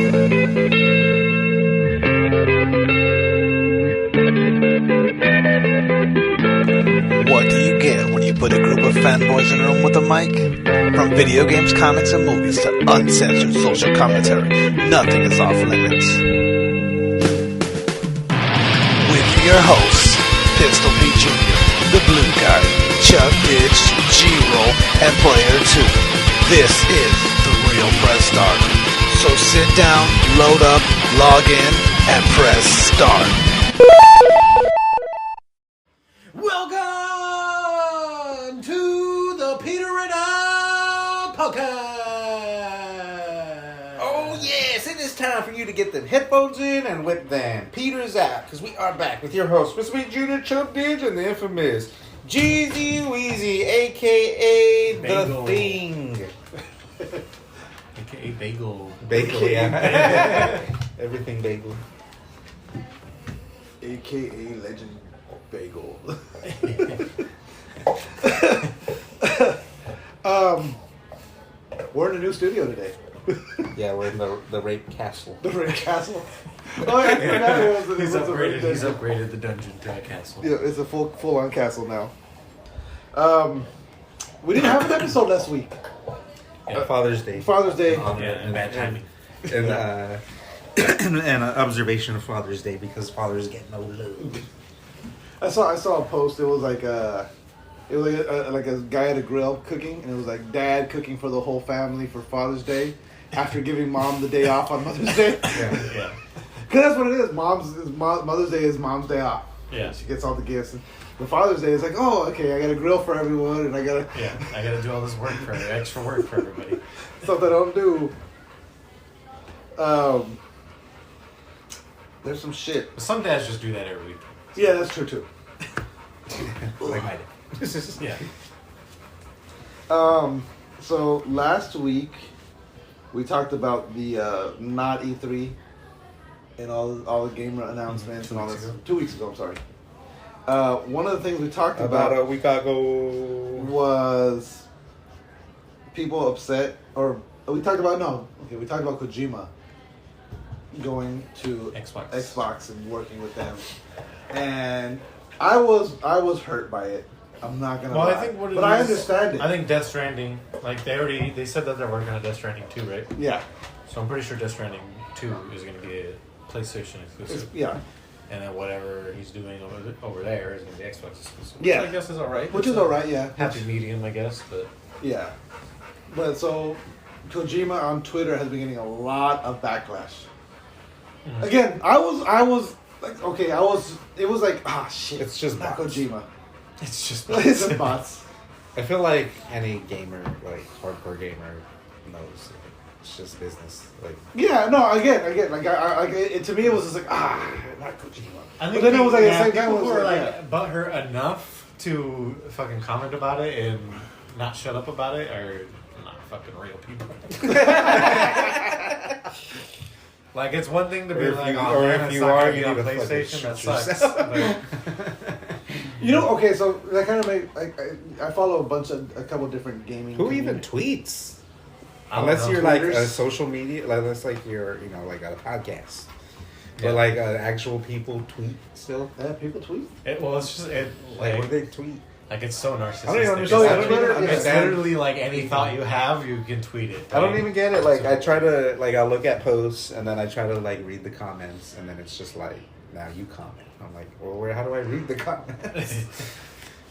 What do you get when you put a group of fanboys in a room with a mic? From video games, comics, and movies to uncensored social commentary, nothing is off limits. With your hosts, Pistol Pete Jr., The Blue Guy, Chuck Ditch, G-Roll, and Player 2. This is The Real Press Start. So sit down, load up, log in, and press start. Welcome to the Peter and I podcast. Oh yes, it is time for you to get them headphones in and whip them Peters out, because we are back with your host, Mr. Sweet Junior, Chub Didge, and the infamous Jeezy Weezy, aka Bagel. The Thing. AKA Bagel. Bagel, yeah. Everything bagel. AKA Legend Bagel. We're in a new studio today. Yeah, we're in the Rape Castle. The Red Castle. Oh yeah, He's upgraded the dungeon to a castle. Yeah, it's a full on castle now. We didn't have an episode last week. Father's Day. Father's Day. And bad timing. And an observation of Father's Day, because fathers get no love. I saw a post. It was like a guy at a grill cooking, and it was like dad cooking for the whole family for Father's Day after giving mom the day off on Mother's Day. Yeah. Because that's what it is. Mother's Day is mom's day off. Yeah. She gets all the gifts. And the Father's Day is like, oh, okay, I got to grill for everyone, and I got to I gotta do all this extra work for everybody. stuff that I don't do. There's some shit. But some dads just do that every week. Yeah, that's true too. Like my dad. Yeah. So last week we talked about the not E3 and all the game announcements and all this. 2 weeks ago, I'm sorry. One of the things we talked about a week ago was people upset, or we talked about Kojima going to Xbox and working with them, and I was hurt by it. I'm not gonna lie. I think I understand it. I think Death Stranding, like they said that they're working on Death Stranding 2, right? Yeah. So I'm pretty sure Death Stranding 2 is going to be a PlayStation exclusive. Yeah. And then whatever he's doing over there is going to be Xbox exclusive. Yeah. Which I guess is alright. Which is alright, yeah. Happy medium, I guess, but... Yeah. But so, Kojima on Twitter has been getting a lot of backlash. Mm-hmm. Again, I was like, okay, it was like, shit. It's just not bots. Kojima. It's just It's just bots. I feel like any gamer, like hardcore gamer, knows it's just business. Like, Yeah, no, again, like to me it was just like, not Kojima. I think but then it was like the same people time it was who are like, like butthurt enough to fucking comment about it and not shut up about it are not fucking real people. Like, it's one thing to be like, oh man, it's not gonna be on PlayStation, that sucks. But, You know, okay, so that kind of made I follow a couple different gaming. who even communities. tweets? I don't Unless know. you're like a Twitters. social media, like unless like you're like a podcast, Yeah. but like actual people tweet still. Yeah, people tweet. Like what do they tweet? like it's so narcissistic. I don't even It's understand. literally- Yeah. It's literally like any thought you have, you can tweet it. I don't even get it. Like I try to I look at posts and then I try to like read the comments and then it's just like, now you comment. I'm like, well, how do I read the comments?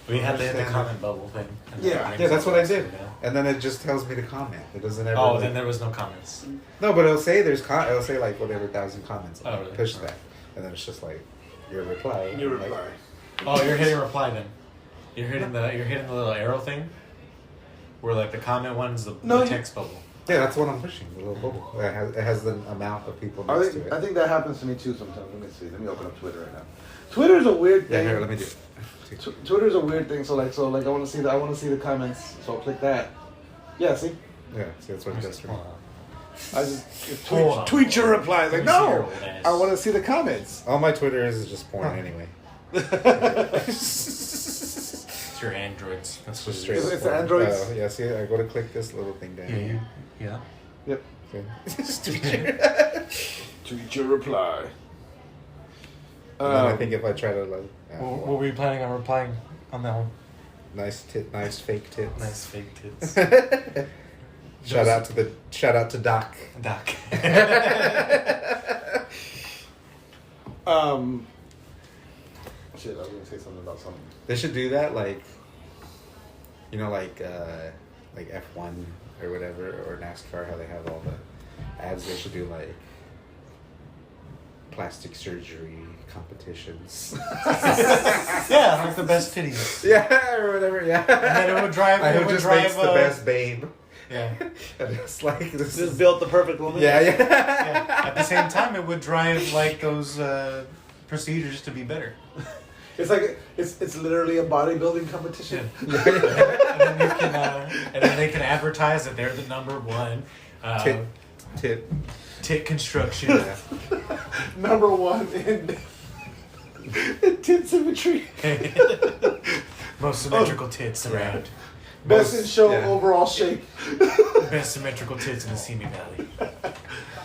We had the Understand. comment bubble thing. And Yeah. that Yeah, that's what I did. Yeah. And then it just tells me to comment. It doesn't ever. Oh, like- then there was no comments. No, but it'll say it'll say like whatever 1,000 comments. Oh, really? Push that, and then it's just like your reply. Your I'm like, reply. Oh, you're hitting reply then. You're hitting the little arrow thing, where like the comment one's the text bubble. Yeah, that's what I'm pushing. The little bubble. It has the amount of people I next think to it. that happens to me too sometimes. Let me see. Let me open up Twitter right now. Twitter's a weird Yeah, thing. here, let me do it. Twitter's a weird thing. So I want to see the comments. So I'll click that. Yeah, see. Yeah, see, that's what it does for me. I just Hold on. tweet your replies. Like, Let me see your no, old ass. I want to see the comments. All my Twitter is just porn anyway. It's your androids. That's what Just it is. It's porn. Androids. Oh, yeah, see, I go to click this little thing down. Yeah. Yep. Okay. Tweet your reply. And then I think if I try to like, What were you planning on replying on that one? nice fake tits. Nice fake tits. Shout out to Doc. Doc. Shit, I was gonna say something about something. They should do that, like, you know, like F1 or whatever, or NASCAR, how they have all the ads. They should do like plastic surgery competitions. Yeah, like the best titties. Yeah, or whatever. Yeah. And then it would drive. I It who would just drive. makes the best babe. Yeah. And it's like this Just is, built the perfect woman. yeah. Yeah. At the same time, it would drive like those procedures to be better. It's like it's literally a bodybuilding competition. And then you can, and then they can advertise that they're the number one tit construction. Yeah. Number one in tit symmetry. Most symmetrical tits around. Best in show yeah. overall shape. Best symmetrical tits in the Simi Valley.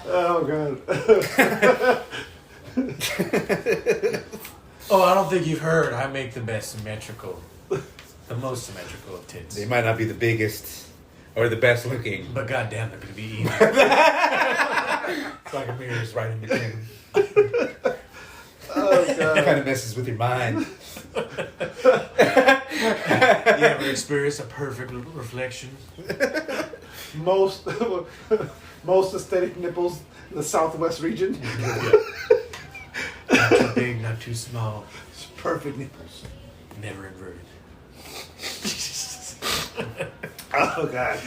Oh god. Oh, I don't think you've heard. I make the best symmetrical, the most symmetrical of tits. They might not be the biggest or the best looking, But goddamn, they're gonna be even. It's like a mirror's right in between. Oh it god. kind of messes with your mind. You ever experience a perfect reflection? Most aesthetic nipples in the southwest region. Not too big, not too small. Perfect nipples. Never inverted. Oh god.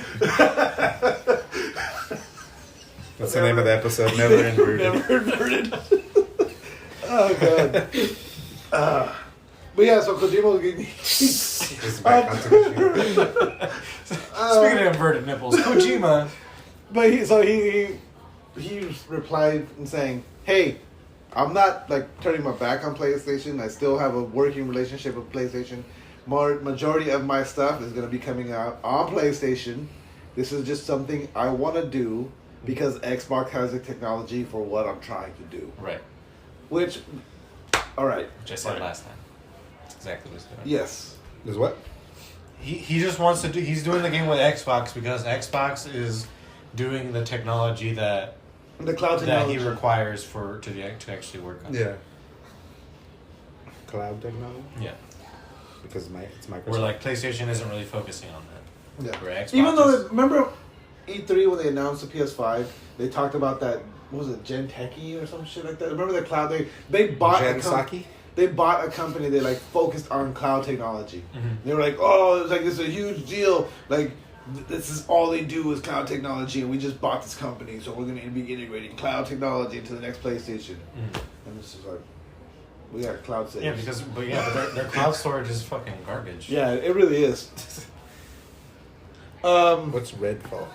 What's the name of the episode? Never inverted. Never inverted. Oh god. But yeah, so Kojima was getting. This is back onto the show. Speaking of inverted nipples, Kojima. But he replied and saying, "Hey, I'm not like turning my back on PlayStation. I still have a working relationship with PlayStation. Majority of my stuff is going to be coming out on PlayStation. This is just something I want to do because Xbox has the technology for what I'm trying to do." Right. Which, all right. Which I said last time. That's exactly what's doing. Yes. Is what? He just wants to do. He's doing the game with Xbox because Xbox is doing the technology that The cloud technology. he requires to actually work on. Yeah. Cloud technology? Yeah. Because it's Microsoft. Where like PlayStation isn't really focusing on that. Yeah. Where Xbox Even though, is, remember E3 when they announced the PS5, they talked about that, what was it, Gen Techie or some shit like that? Remember the cloud? They bought Gen Saki? They bought a company that like focused on cloud technology. Mhm. They were like, oh, it's like this is a huge deal. Like this is all they do is cloud technology, and we just bought this company, so we're going to be integrating cloud technology into the next PlayStation. And this is like, we got cloud saves. yeah, but their cloud storage is fucking garbage. Yeah, it really is. What's Redfall?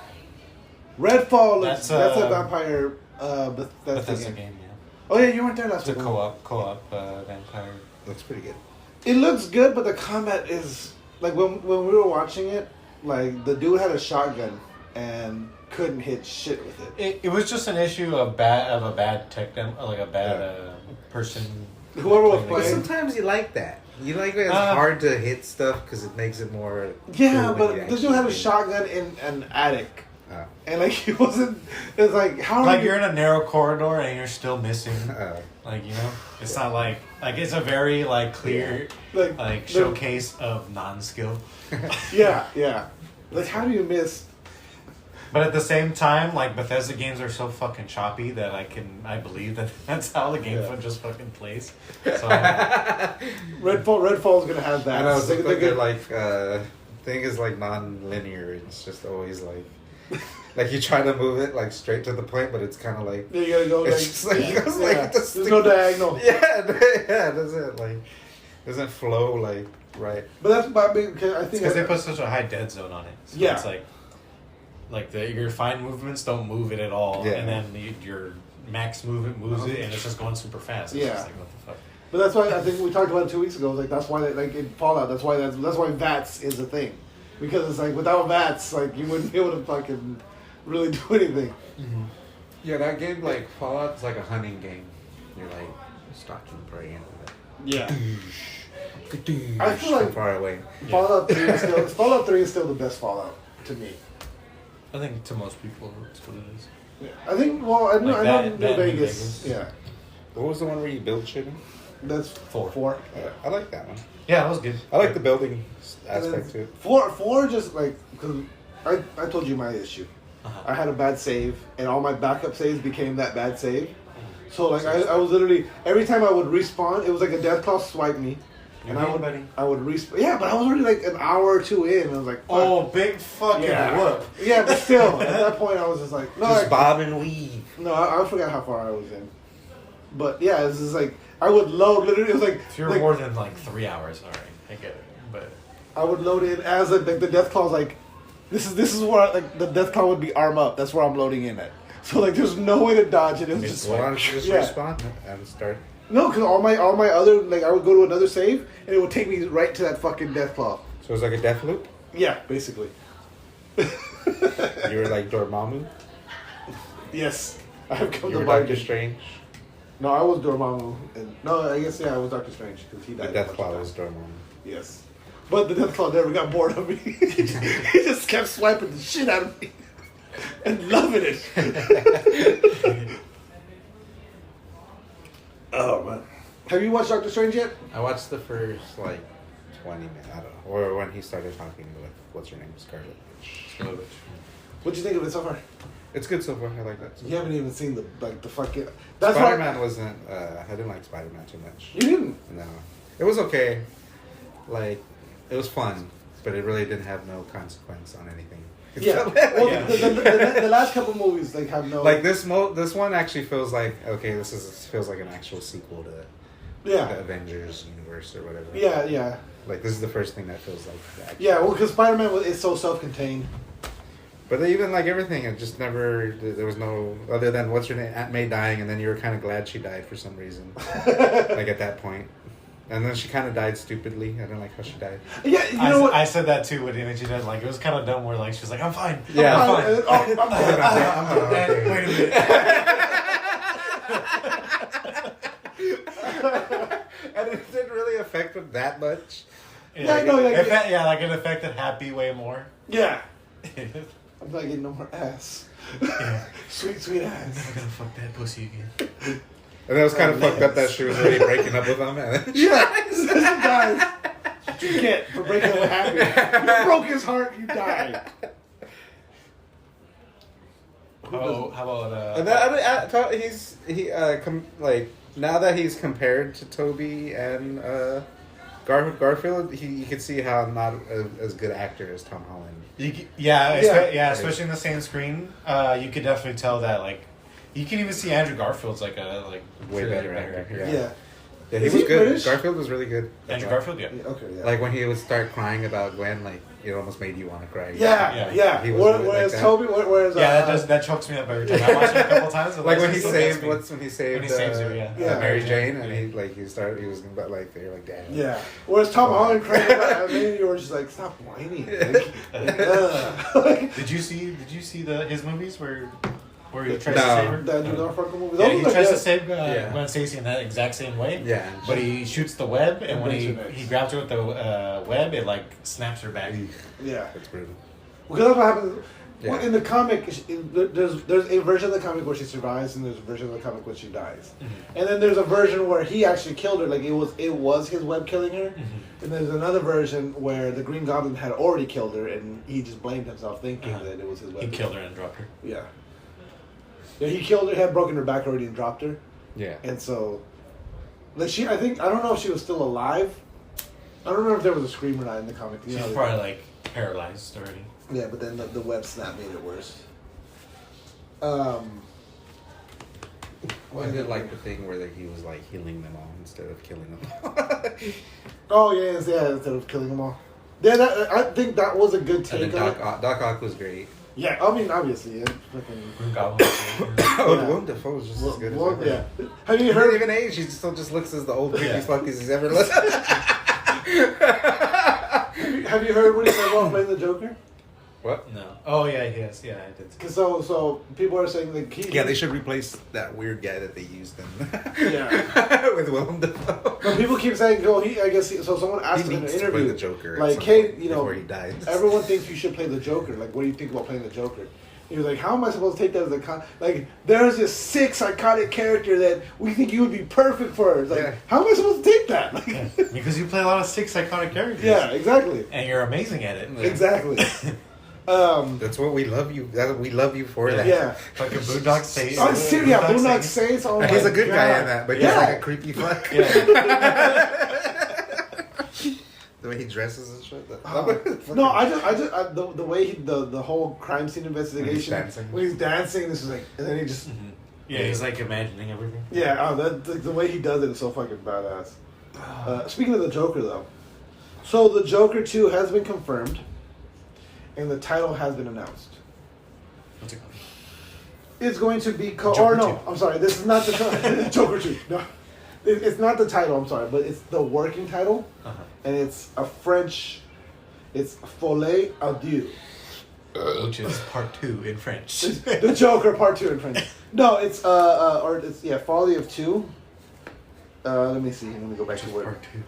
Redfall looks, That's, that's a vampire Bethesda game. game. Yeah. Oh yeah, you weren't there last It's a week. co-op vampire. Looks pretty good. It looks good, but the combat is like when we were watching it, like the dude had a shotgun and couldn't hit shit with it. It was just an issue of a bad tech demo, like a bad person. Whoever was But playing. sometimes you like that. You like it. It's hard to hit stuff because it makes it more. Yeah, cool when but you this dude had a actually- shotgun in an attic, Oh. and like he wasn't. It's like how Like are you're in a narrow corridor and you're still missing. Oh. Like it's not like it's a very like clear like like the- showcase of non-skill. Yeah. Like how do you miss? But at the same time, like Bethesda games are so fucking choppy that I believe that that's how the game just fucking plays. So Redfall's gonna have that. I know. They're They're gonna- like thing is like non-linear. It's just always like you try to move it like straight to the point, but it's kind of like you gotta go. it's Like, just like it goes like this there's no diagonal. Yeah, doesn't like doesn't flow like right. But that's I mean, I think because they put such a high dead zone on it. So Yeah. it's like your fine movements don't move it at all, Yeah. and then your max movement moves it, and it's just going super fast. It's Yeah. just like what the fuck. But that's why I think we talked about it 2 weeks ago. Like that's why, like in Fallout, that's why VATS is a thing, because it's like without VATS, like you wouldn't be able to fucking really do anything. Mm-hmm. Yeah, that game, like, Fallout is like a hunting game. You're like stalking prey. Yeah. I feel like from far away. Fallout 3 is still the best Fallout to me. I think to most people, that's what it is. Yeah. I think, well, I know, Like I know that New New Vegas. Vegas. Yeah. What was the one where you build shit in? That's Four. 4. I like that one. Yeah, that was good. I like the building aspect too. 4 just like, because I told you my issue. I had a bad save, and all my backup saves became that bad save. So like I was literally, every time I would respawn, it was like a deathclaw swipe me. And I would respawn. Yeah, but I was already like an hour or 2 in, and I was like, fuck. Oh, big fucking whoop. Yeah, but still, at that point, I was just like, no. Just bob and weave. No, I forgot how far I was in. But yeah, it's just like, I would load, literally, it was like. If you're more than like 3 hours, alright, I get it. But I would load in as like the deathclaw was like, this is where like the deathclaw would be arm up. That's where I'm loading in at. So like, there's no way to dodge it. It was just Why don't you just respawn and start? No, because all my other, like, I would go to another save and it would take me right to that fucking deathclaw. So it's like a death loop. Yeah, basically. You were like Dormammu. Yes, I've come You to were buy Doctor Strange. No, I was Dormammu, and no, I guess I was Doctor Strange because he The died. Deathclaw was Dormammu. Yes, but the Deathclaw never got bored of me. He just kept swiping the shit out of me and loving it. Oh man, have you watched Doctor Strange yet? I watched the first like 20 minutes. I don't know, or when he started talking with what's her name, Scarlet Witch. What'd you think of it so far? It's good so far. I like that. You haven't even seen the fucking. That's Spider-Man wasn't. I didn't like Spider-Man too much. You didn't? No, it was okay. Like, it was fun, but it really didn't have no consequence on anything. Yeah. Well, Yeah. the last couple movies like have no. Like this one actually feels like okay. Feels like an actual sequel to the Avengers universe or whatever. Yeah, yeah. Like this is the first thing that feels like that. Yeah, well, because Spider-Man is so self-contained. But even like everything, it just never. There was no other than what's her name, Aunt May dying, and then you were kind of glad she died for some reason. Like at that point. And then she kind of died stupidly. I didn't like how she died. Yeah, you know what? I said that too when she died. Like, it was kind of dumb where like she's like, I'm fine. Yeah. I'm fine. I'm good. Wait a minute. And it didn't really affect them that much. Yeah, no, like, like it affected Happy way more. Yeah. I'm not getting no more ass. Yeah. Sweet, sweet ass. I'm gonna fuck that pussy again. And it was kind of fucked up that she was already breaking up with him. And then Yeah, guys. That's what you get for breaking up with Happy. You broke his heart, you died. How about And that, like now that he's compared to Toby and Garfield, you can see how I'm not as good actor as Tom Holland. Especially in the same screen, you could definitely tell that like you can even see Andrew Garfield's like Way better actor. Yeah. Yeah, he Is was he good. British? Garfield was really good. Andrew Garfield, yeah. Okay, yeah. Like when he would start crying about Gwen, like it almost made you want to cry. Yeah. He was really Whereas like that. Toby, whereas that chokes me up every time. I watched it a couple times. Like when he still saved, gets me. when he saved saves her, yeah. Mary Yeah. Jane, and he was about like they were like, damn. Yeah. Whereas Tom Holland crying about it, you were just like, stop whining. Like, Did you see his movies where he tries No. to save her? that Andrew Garfield movie. Yeah, he Those are tries to good. save Gwen Stacy in that exact same way. Yeah. But he shoots the web, and when he Internet. grabs her with the web, it like snaps her back. Yeah. That's brutal. Because that's what happens. Yeah. Well, in the comic, there's a version of the comic where she survives, and there's a version of the comic where she dies, and then there's a version where he actually killed her, like it was his web killing her, and there's another version where the Green Goblin had already killed her, and he just blamed himself, thinking that it was his web. He killed her and dropped her. Yeah. Yeah, he killed her, had broken her back already, and dropped her, Yeah. and so, like I don't know if she was still alive. I don't remember if there was a scream or not in the comic. You She's know, probably like paralyzed already. Yeah, but then the web snap made it worse. Well, I did like the thing where he was like healing them all instead of killing them all. Oh yeah, instead of killing them all. Yeah, I think that was a good And take then on it. Doc Ock was great. Yeah, I mean obviously, yeah, fucking. Green Goblin. Oh, Yeah. Willem Dafoe was just as good as ever. Yeah. Have you He heard? doesn't even age. He still just looks as the old creepy Yeah. fuck as he's ever looked. Have you heard what he said while playing the Joker? What? No. Oh yeah, yes, yeah, I did. Cause so people are saying like they should replace that weird guy that they used in yeah with Willem Dafoe. But people keep saying so someone asked him in an to play interview the Joker like, hey, before he dies. everyone thinks you should play the Joker. Like, what do you think about playing the Joker? He was like, how am I supposed to take that as like, there's this sick psychotic character that we think you would be perfect for. It's like, how am I supposed to take that? Like, Yeah, because you play a lot of sick psychotic characters. Yeah, exactly. And you're amazing at it. Exactly. That's what we love you. We love you for that. Yeah. Fucking Boondock Saints. I'm serious. Yeah, Boondock Saints. Oh He's my a good God. guy in that, but he's Yeah. like a creepy fuck. Yeah. The way he dresses and shit. No, the way the whole crime scene investigation when he's dancing, this is like, and then he just Yeah, he's like imagining everything. yeah. Oh, the way he does it is so fucking badass. Speaking of the Joker, though, so the Joker 2 has been confirmed, and the title has been announced. What's it called? It's going to be Joker 2. I'm sorry, this is not the Joker 2. No, it's not the title. I'm sorry, but it's the working title, and it's a French. It's Folie à Deux. Which is part 2 in French. The Joker Part 2 in French. No, it's Folly of Two. Let me see. Let me go back to where. Part 2.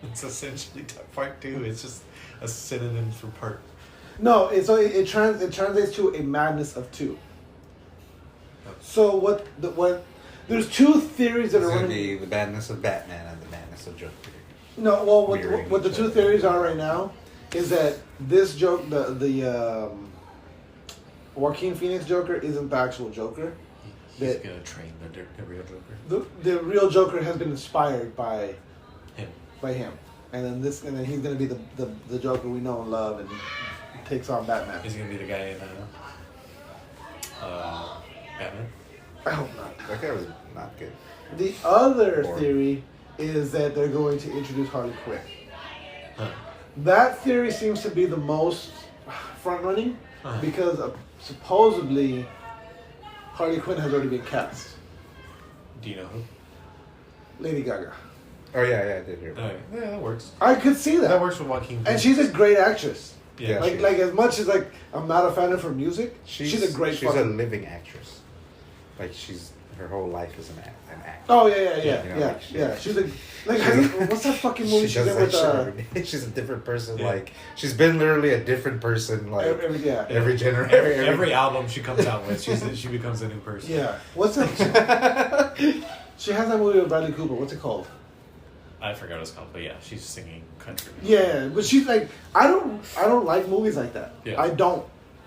It's essentially part 2. It's just a synonym for part. No, it translates to a madness of two. So what there's two theories that It's are gonna running. be the madness of Batman and the madness of Joker. No, well, Mirroring what the each two other. theories are right now is that this the Joaquin Phoenix Joker isn't the actual Joker. He's gonna train the real Joker. The real Joker has been inspired by Him. and then he's gonna be the Joker we know and love, and takes on Batman. He's gonna be the guy in Batman. I hope not. That guy was not good. The other Or- theory is that they're going to introduce Harley Quinn. Huh. That theory seems to be the most front-running because supposedly Harley Quinn has already been cast. Do you know who? Lady Gaga. Oh yeah, I did hear. Oh, yeah, that works. I could see that. That works with Joaquin. And she's a great actress. Yeah. Like as much as like I'm not a fan of her music, she's a great. She's a fucking... living actress. Like her whole life is an act. Oh yeah. You know, like She's a what's that fucking movie She she's does in that with? shit every day. She's a different person. Yeah. Like she's been literally a different person. Like every generation. Every album she comes out with, she becomes a new person. Yeah. What's that? She has that movie with Bradley Cooper. What's it called? I forgot what it's called, but yeah, she's singing country. Yeah, but she's like, I don't like movies like that. Yeah. I don't.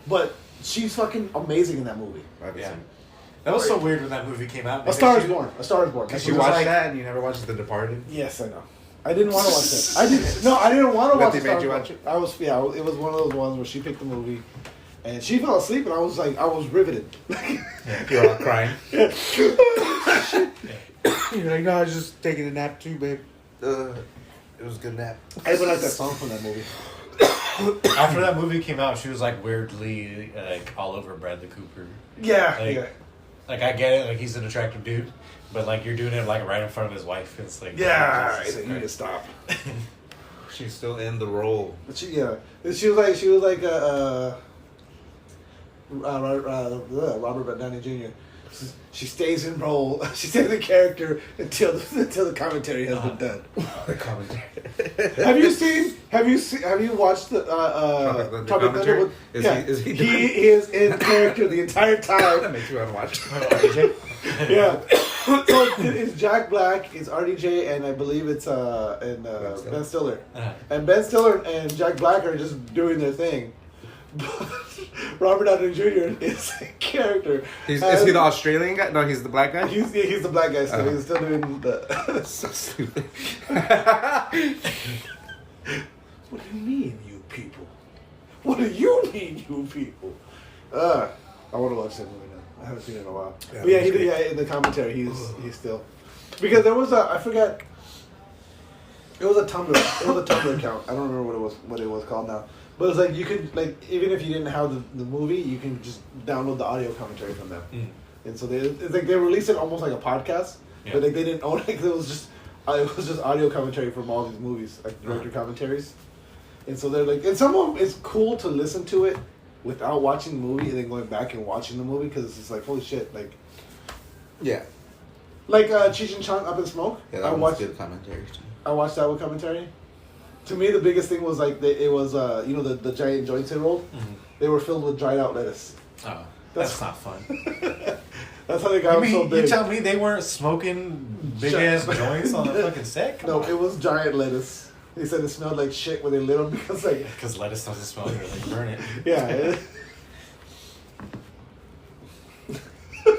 But she's fucking amazing in that movie. Yeah. That was so weird when that movie came out. A Star is Born. A Star is Born. Because That's you what it was watched like. that and you never watched The Departed. Yes, I know. I didn't want to watch that. I didn't want to But watch they A Star made is you Born. watch it? It was one of those ones where she picked the movie, and she fell asleep, and I was riveted. You're all crying. You're like, no, I was just taking a nap too, babe. It was a good nap. I even like that song from that movie. After that movie came out, she was like weirdly like all over Bradley Cooper. Yeah, Like, yeah. Like I get it, like he's an attractive dude, but like you're doing it like right in front of his wife. It's like Yeah, Jesus you need to Christ. stop. She's still in the role. But she was like Robert Downey Jr. She stays in role. She stays in character until the commentary has been done. The commentary. Have you watched the The Tropic commentary? Thunder? Is he He is in character the entire That time. makes you want to watch. Yeah. So it's Jack Black, it's RDJ, and I believe it's Ben Stiller. And Ben Stiller and Jack Black are just doing their thing. Robert Downey Jr. is a character. Is he the Australian guy? No, he's the black guy? He's the black guy still. Oh. He's still doing the... That's so stupid. What do you mean, you people? What do you mean, you people? I want to watch that movie now. I haven't seen it in a while. Yeah, But yeah, that's good. in the commentary, he's still... Because there was I forgot... It was a Tumblr account. I don't remember what it was called now. But it's like you could even if you didn't have the movie, you can just download the audio commentary from them. And so it's like they released it almost like a podcast, but like they didn't own it. 'Cause it was just audio commentary from all these movies, like director commentaries. And so they're like, and some of them, it's cool to listen to it without watching the movie and then going back and watching the movie because it's just like, holy shit, like. Yeah. Like Cheech and Chong Up in Smoke. Yeah, that was good commentary. I watched that with commentary. To me, the biggest thing was like it was the giant joints they rolled. Mm-hmm. They were filled with dried out lettuce. Oh, that's not fun. That's how they got them so big. You tell me they weren't smoking big ass joints on the fucking set? No, it was giant lettuce. They said it smelled like shit when they lit them because lettuce doesn't smell good. Like burn it. Yeah.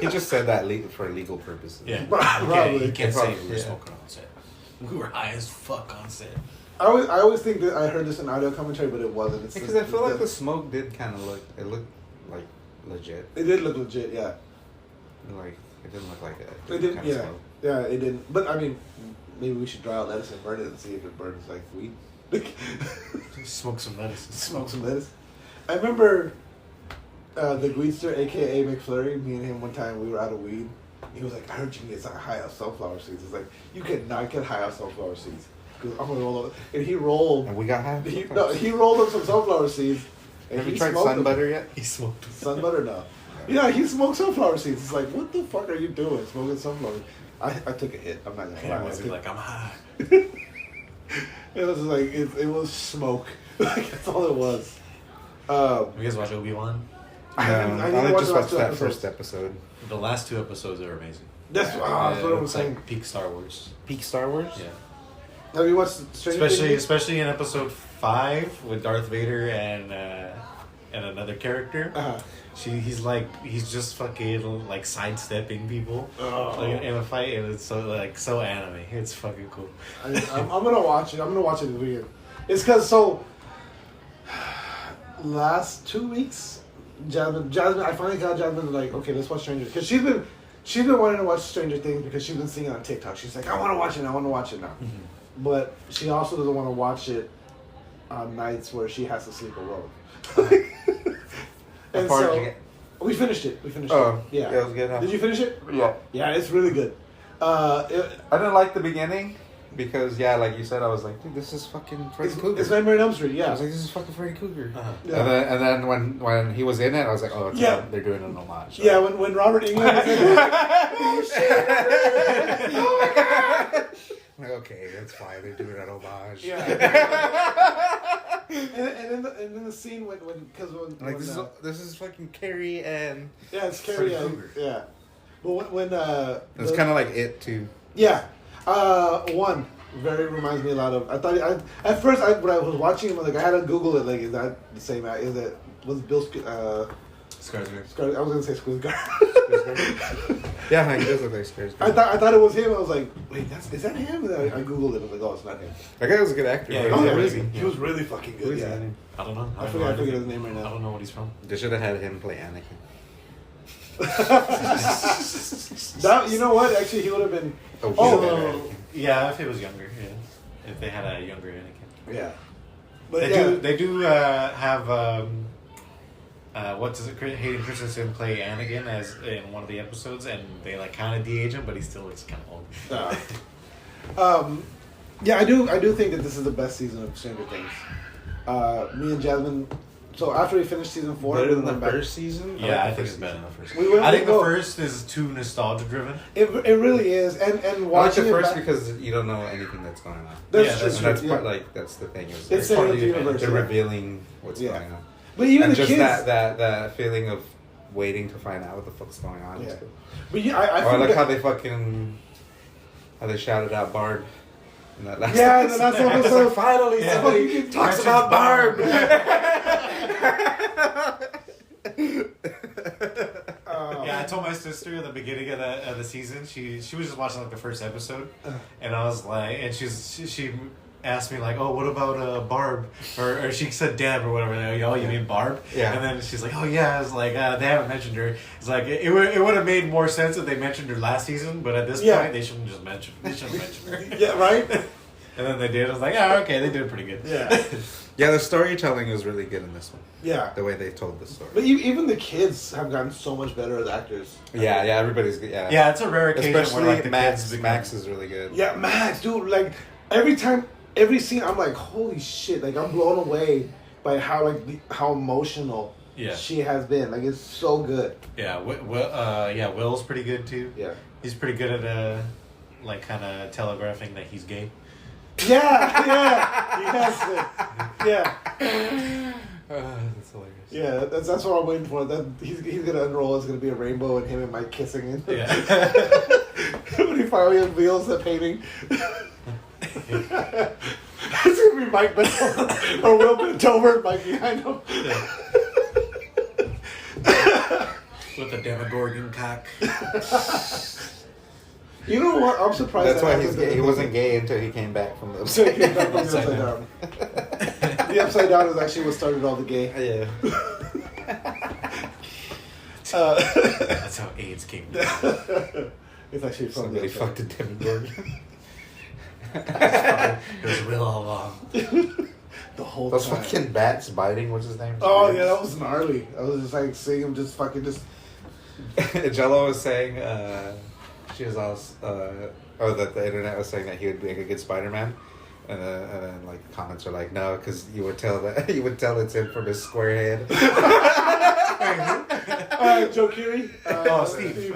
He just said that for legal purposes. Yeah, probably. You can't say Probably, we were smoking on set. We were high as fuck on set. I always think that I heard this in audio commentary, but it wasn't. Because I feel like the smoke did kind of looked like legit. It did look legit, yeah. Like it didn't look like a It didn't, kind of yeah, smoke. yeah. It didn't. But I mean, maybe we should dry out lettuce and burn it and see if it burns like weed. Smoke some lettuce. Smoke some lettuce. I remember the Greedster, aka McFlurry. Me and him one time we were out of weed. He was like, "I heard you can get high off sunflower seeds." It's like you cannot get high off sunflower seeds because I'm gonna roll over. And he rolled. And we got high. He rolled up some sunflower seeds. And Have you he tried smoked sun them. butter yet? He smoked. Sun butter, no. Yeah, he smoked sunflower seeds. It's like, what the fuck are you doing smoking sunflower? I took a hit. I'm not gonna lie. Yeah, was he like, I'm high? It was like it was smoke. Like that's all it was. You guys watch Obi-Wan? I I only just watched that first episode. The last 2 episodes are amazing. That's what I was It's saying. like peak Star Wars. Peak Star Wars? Yeah. Have you watched Stranger Things? Especially in episode 5 with Darth Vader and another character. Uh-huh. He's just fucking like sidestepping people Oh. like, in a fight, and it's so anime. It's fucking cool. I'm gonna watch it. I'm gonna watch it this weekend. It's because last 2 weeks, Jasmine. I finally got Jasmine like, okay, let's watch Stranger because she's been wanting to watch Stranger Things because she's been seeing it on TikTok. She's like, I want to watch it now. Mm-hmm. But she also doesn't want to watch it on nights where she has to sleep alone. And How far did so you get? we finished it. Oh, it. Yeah. yeah, it was good, huh? Did you finish it? Yeah. Yeah, it's really good. I didn't like the beginning because, yeah, like you said, I was like, dude, this is fucking Freddy Krueger. It's Nightmare on Elm Street. I Yeah. was like, this is fucking Freddy Krueger. Uh-huh. Yeah. And then when he was in it, I was like, oh, it's Yeah. they're doing an homage. Yeah, when Robert England was in it. Oh shit! Oh my god! Like, okay, that's fine. They're doing an homage. Yeah. and then the scene when Like this is fucking Carrie and yeah, it's Carrie. Freddy Krueger. Yeah. But when it's kind of like It too. yeah, one very reminds me a lot of. I thought at first when I was watching him, like I had to Google it. Like, is that the same? Is it was Bill Skarsgård. I was gonna say Skarsgård. Yeah, he does look like Skarsgård. I thought it was him. I was like, wait, is that him? And I Googled it. I was like, oh, it's not him. That guy was a good actor. Yeah, Oh, he yeah, was really, amazing. he was really fucking Who good. is Yeah. that? I don't know. I forget his name right I now. don't know what he's from. They should have had him play Anakin. That, you know what? Actually, he would have been. Oh, Yeah, if he was younger. Yeah, if they had a younger Anakin. Yeah. But They do have Hayden Christensen play Anakin as in one of the episodes, and they like kind of de-age him, but he still looks kind of old. Yeah, I do think that this is the best season of Stranger Things. Me and Jasmine. So after we finished season 4, Better we than the went back. first season? Yeah, I think it's better than the first. I think the first is too nostalgia driven. It really is, and I like watching the it first back, because you don't know anything that's going on. that's Yeah, true. And that's yeah. part, like that's the thing. Is It's they're setting up the universe. they're Yeah. revealing what's Yeah. going on. But even And the just kids. that feeling of waiting to find out what the fuck's going on. Yeah. Is cool. But yeah, I Oh, I like forget- how they shouted out Barb. In that last Yeah, and then that's It's episode. like, finally Yeah. somebody talks about Barb. Yeah, I told my sister at the beginning of the season. She was just watching like the first episode, and I was like, and she asked me like, oh, what about Barb? Or she said Deb or whatever. And I, oh, you mean Barb? Yeah. And then she's like, oh yeah. I was like, they haven't mentioned her. It's like it would have made more sense if they mentioned her last season, but at this point they shouldn't just mention. They shouldn't mention her. Yeah, right. And then they did. I was like, yeah, okay, they did it pretty good. Yeah, Yeah, the storytelling is really good in this one. yeah. The way they told the story. But even the kids have gotten so much better as actors. Yeah, everybody's good. Yeah, Yeah, it's a rare occasion especially where like the Max. kids become- Max is really good. Yeah, Max, dude. Like every time every scene I'm like, holy shit! Like I'm blown away by how how emotional she has been. Like it's so good. Yeah, Will's pretty good too. Yeah, he's pretty good at like kind of telegraphing that he's gay. Yeah, he has it. Yeah. That's hilarious. Yeah, that's what I'm waiting for. That he's gonna unroll. It's gonna be a rainbow and him and Mike kissing in. Yeah. When he finally unveils the painting. It's gonna be Mike bent over, or Will bent over and Mike behind him. Yeah. With a Demogorgon cock. You know what? I'm surprised. That's why he's gay. He wasn't gay until he came back from the So he came back from the upside down. The upside down is actually what started all the gay. Yeah. That's how AIDS came down. It's actually from Somebody the fucked a Demogorgon. It was Will all along. The whole Those time. fucking bats biting. What's his name? Oh yeah, that was gnarly. I was just like seeing him just fucking just. Jello was saying she was also that the internet was saying that he would be a good Spider-Man, and then like comments are like, no, because you would tell it's him from his square head. Joe Keery. Steve.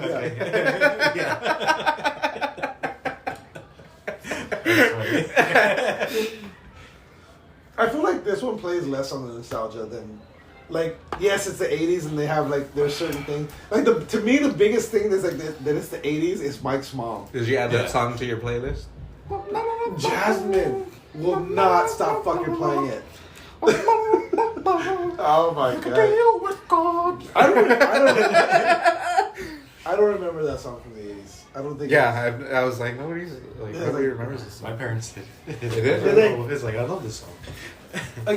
Yeah. I feel like this one plays less on the nostalgia than, like, yes, it's the 80s and they have, like, there's certain things. Like, to me, the biggest thing that's, like, that it's the 80s is Mike's mom. Did you add that song to your playlist? Jasmine will not stop fucking playing it. Oh, my God. I don't remember that song from the 80s. I don't think. Yeah, I was like, nobody remembers this song. My parents did. They did? Did they? It's like, I love this song. I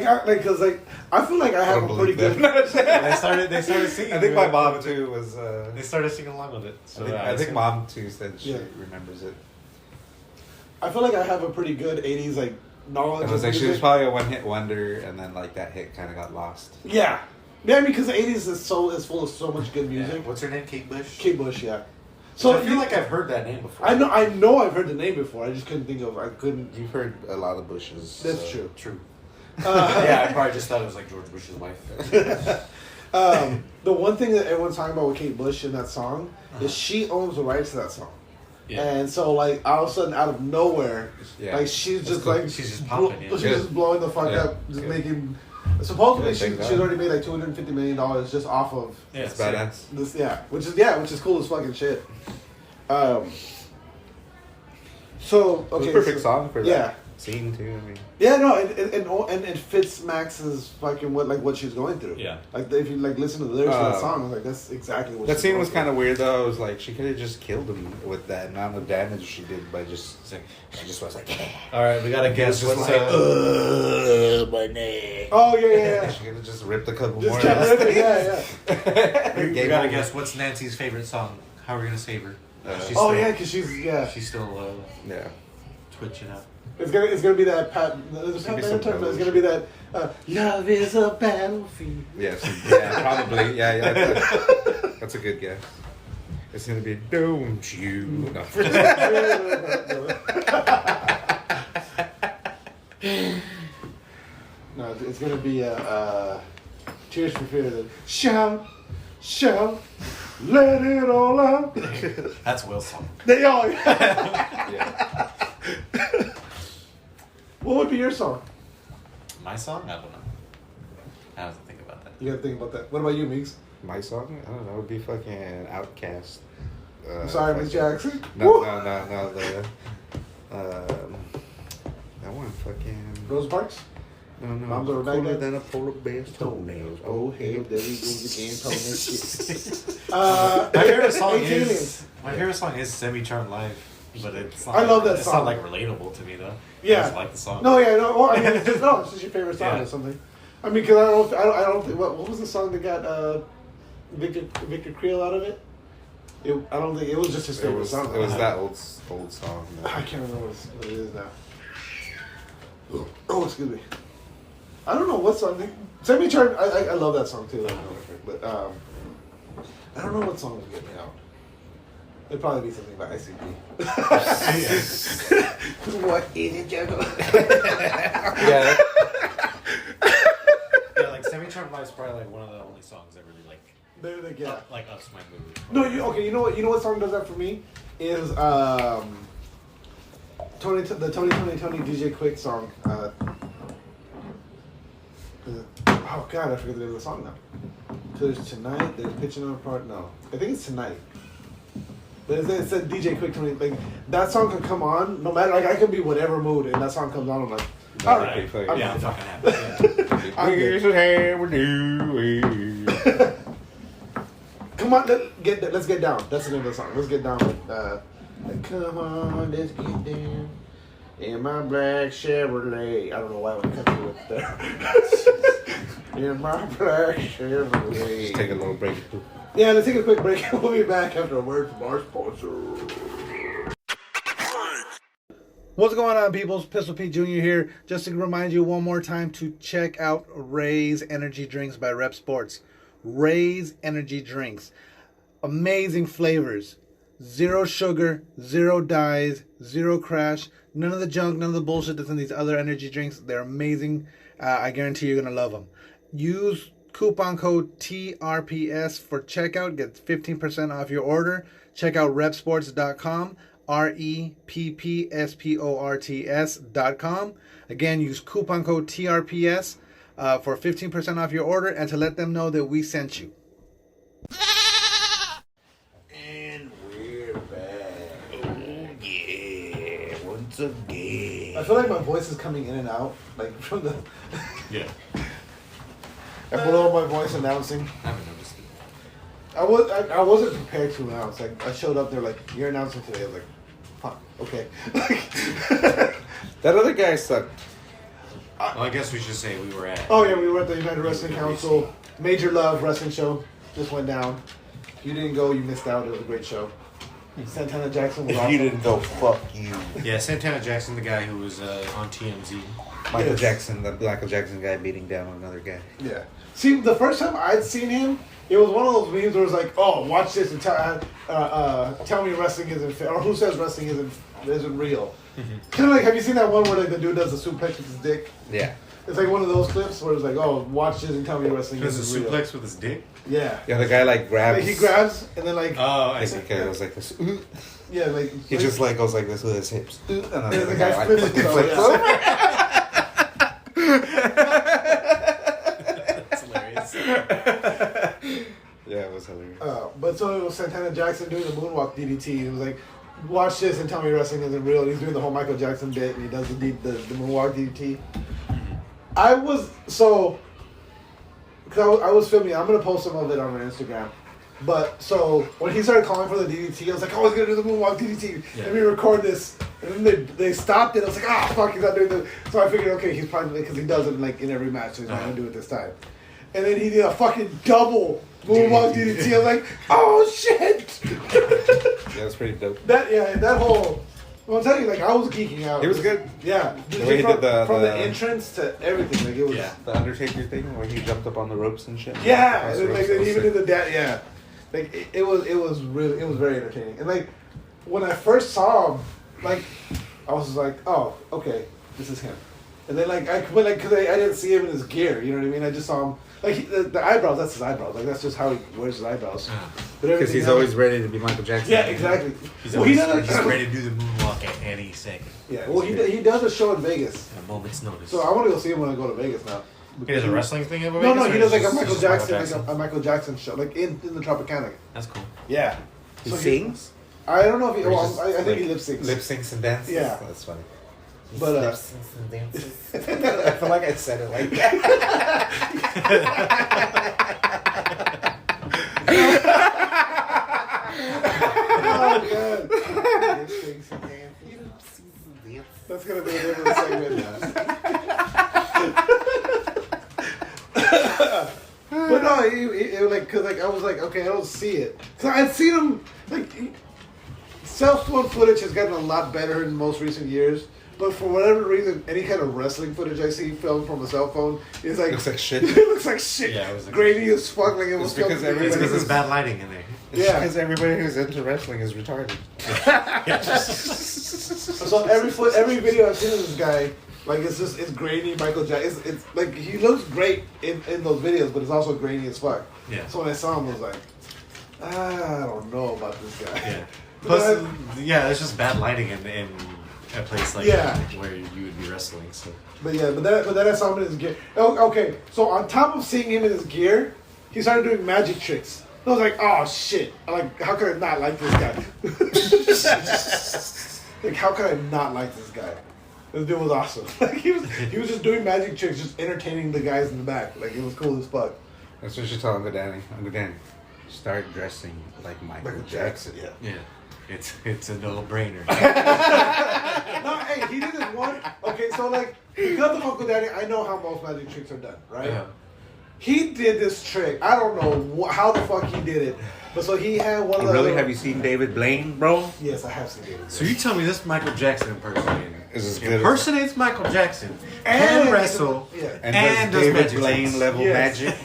feel like I have a pretty good. They started singing. I think my mom too was. They started singing along with it. So I think mom too said she Yeah. remembers it. I feel like I have a pretty good 80s like knowledge. I was of like, she music. was probably a one-hit wonder, and then like that hit kind of got lost. Yeah, I mean, because the 80s is full of so much good music. Yeah. What's her name? Kate Bush. Kate Bush, yeah. So I feel like I've heard that name before. I know I've heard the name before. I just couldn't think of. I couldn't. You've heard a lot of Bushes. That's true. True. Yeah, I probably just thought it was like George Bush's wife. The one thing that everyone's talking about with Kate Bush in that song is she owns the rights to that song. Yeah. And so, like, all of a sudden, out of nowhere, Yeah. like, she's just, cool. like... She's just popping, yeah. She's Good. just blowing the fuck Yeah. up, just Good. making... Supposedly, Good, thank she's God. already made, like, $250 million just off of Yeah, It's badass. this, which is cool as fucking shit. So, okay. It's a perfect so- song for that Yeah. scene too. I mean, Yeah, no, and it fits Max's fucking what she's going through. Yeah. Like if you like listen to the lyrics of that song, like that's exactly what. that scene was kind of weird though. It was like she could have just killed him with that amount of damage she did by just. She just was like, All right, we gotta guess just what's like, My name. Oh yeah. she could have just ripped a couple Just more. kept ripping, yeah. We Game gotta over. guess what's Nancy's favorite song. How are we gonna save her? She's Oh still, yeah, because she's she's still Yeah. twitching out. It's gonna be that Pat. Is it Pat be Benatar? some It's gonna be that. Love is a battlefield. Yeah, probably. Yeah. That's a good guess. It's gonna be don't you? No. No, it's gonna be Tears for Fears. Shout, let it all out. That's Will's song. They all. Yeah. What would be your song? My song? I don't know. I have to think about that. You gotta think about that. What about you, Meeks? My song? I don't know. It would be fucking Outcast. I'm sorry, Miss Jackson. No. That one fucking. Rose Parks. No. Moms Over Cooler Baghdad? than a polar bear's toenails. Oh, hell, there he goes again, talking that shit. My favorite song 18 Aliens. Semi Charmed Live, but it's not, I love that it's song. not like relatable to me though. Yeah. I just like the song. No, yeah, no. Well, I mean, it's just your favorite song Yeah. or something. I mean, because I don't think. What was the song that got Victor Creel out of it? I don't think it was just his It favorite was song. that old song. I can't remember what it is now. Oh, excuse me. I don't know what song. Semi Charmed. I love that song too. But I don't know what song would get me out. It'd probably be something by ICP. What is it, Juggle? Yeah. Yeah, like Semi-Charmed Life is probably like one of the only songs that really like like ups my mood. No, you know what song does that for me is the Tony DJ Quick song. Oh God, I forget the name of the song now. So there's Tonight. There's Pitching on a Part. No, I think it's Tonight. But it said DJ Quick Tony. Like that song can come on no matter. Like I can be whatever mood, and that song comes on. I'm like, all right, I'm fucking happy. I guess we're doing. Come on, let's get down. That's the name of the song. Let's get down with come on, let's get down in my black Chevrolet. I don't know why I went cut to it there. In my black Chevrolet. Just take a little break. Yeah, let's take a quick break. We'll be back after a word from our sponsor. What's going on, people? Pistol Pete Jr. here. Just to remind you one more time to check out Ray's Energy Drinks by Rep Sports. Ray's Energy Drinks. Amazing flavors. Zero sugar, zero dyes, zero crash. None of the junk, none of the bullshit that's in these other energy drinks. They're amazing. I guarantee you're going to love them. Use coupon code TRPS for checkout. Get 15% off your order. Check out repsports.com. REPPSPORTS.com. Again, use coupon code TRPS for 15% off your order and to let them know that we sent you. And we're back. Oh, yeah. Once again. I feel like my voice is coming in and out, like from the. Yeah. I blow my voice announcing. I haven't noticed it. I wasn't prepared to announce. Like I showed up there, like you're announcing today. I was like, fuck, okay. That other guy sucked. Well, I guess we should say we were at. Oh yeah, we were at the United Wrestling Council Major Love Wrestling Show. Just went down. If you didn't go, you missed out. It was a great show. Santana Jackson was If awesome. you didn't go, fuck you. Yeah, Santana Jackson, the guy who was on TMZ. Michael Yes. Jackson, the Michael Jackson guy beating down another guy. Yeah. See, the first time I'd seen him, it was one of those memes where it was like, "Oh, watch this and tell me wrestling isn't fair," or "Who says wrestling isn't real?" Kind of like, have you seen that one where like the dude does the suplex with his dick? Yeah. It's like one of those clips where it's like, "Oh, watch this and tell me wrestling He does isn't a real." suplex with his dick. Yeah. Yeah, the guy like grabs. Like, he grabs and then like Oh, I Like, see. the guy goes like this. yeah, like He just like goes like this with his hips. And then yeah, the guy like flips himself, yeah. That's hilarious. Yeah, it was hilarious. But so it was Santana Jackson doing the moonwalk DDT. And it was like, watch this and tell me wrestling isn't real. And he's doing the whole Michael Jackson bit and he does the moonwalk DDT. I was because I was filming. I'm gonna post some of it on my Instagram. But so when he started calling for the DDT, I was like, "Oh, he's gonna do the moonwalk DDT." Yeah. Let me record this. And then they stopped it. I was like, "Ah, fuck, he's not doing the." So I figured, okay, he's probably because he does it like in every match, so he's not gonna do it this time. And then he did a fucking double moonwalk DDT. I was like, "Oh shit!" Yeah, it was pretty dope. that whole. Well, I'm telling you, like I was geeking out. He was good. Yeah, The way he from, did the- from the the- entrance to everything, like it was. Yeah. The Undertaker thing where he jumped up on the ropes and shit. Yeah, Across and the then, like ropes, they that was even sick. did the yeah, like it was very entertaining. And like when I first saw him, like I was like, oh, okay, this is him. And then like because I didn't see him in his gear, you know what I mean? I just saw him like the eyebrows. That's his eyebrows. Like that's just how he wears his eyebrows. But Because everything he's else- always ready to be Michael Jackson. yeah, exactly. He's Well, he always does he's ready to do the moonwalk at any second. Yeah, well he does a show in Vegas, At a moment's notice. so I want to go see him when I go to Vegas now. He does a wrestling thing over No, Vegas, he or does like a just- Michael just Jackson, like a Michael Jackson show, like in the Tropicana. That's cool. Yeah. He So sings? I don't know if he. Or he Well, just, I think like, he lip syncs. Lip syncs and dances? Yeah. That's funny. But Lip syncs and dances. I feel like I said it like that. oh god. That's gonna be a different segment now. But no, it was like, cause like I was like, okay, I don't see it. Cause I'd seen him like cell phone footage has gotten a lot better in most recent years. But for whatever reason, any kind of wrestling footage I see filmed from a cell phone is like Looks like shit. it looks like shit. Yeah, it was like- grainy as fuck. Like it was because filmed- It's because there's bad lighting in there. Yeah. Because everybody who's into wrestling is retarded. So every video I've seen of this guy, like it's grainy Michael Jackson. It's like he looks great in those videos, but it's also grainy as fuck. Yeah. So when I saw him, I was like, I don't know about this guy. Yeah. Plus, it's just bad lighting in a place like where you would be wrestling. So. But then I saw him in his gear. Oh, okay, so on top of seeing him in his gear, he started doing magic tricks. I was like, oh shit! Like, how could I not like this guy? Like, how could I not like this guy? This dude was awesome. Like, he was just doing magic tricks, just entertaining the guys in the back. Like, it was cool as fuck. That's what you tell Uncle Danny. Uncle Danny, start dressing like Michael Jackson. Yeah. It's a no-brainer. No, hey, he did this one. Okay, so like, because of Uncle Danny, I know how most magic tricks are done, right? Yeah. He did this trick. I don't know how the fuck he did it, but so he had one of the. Really? Have you seen David Blaine, bro? Yes, I have seen David. So you tell me this Michael Jackson impersonates Impersonates Michael Jackson, And can wrestle, Yeah. and does does David magic Blaine tricks. level Yes. magic.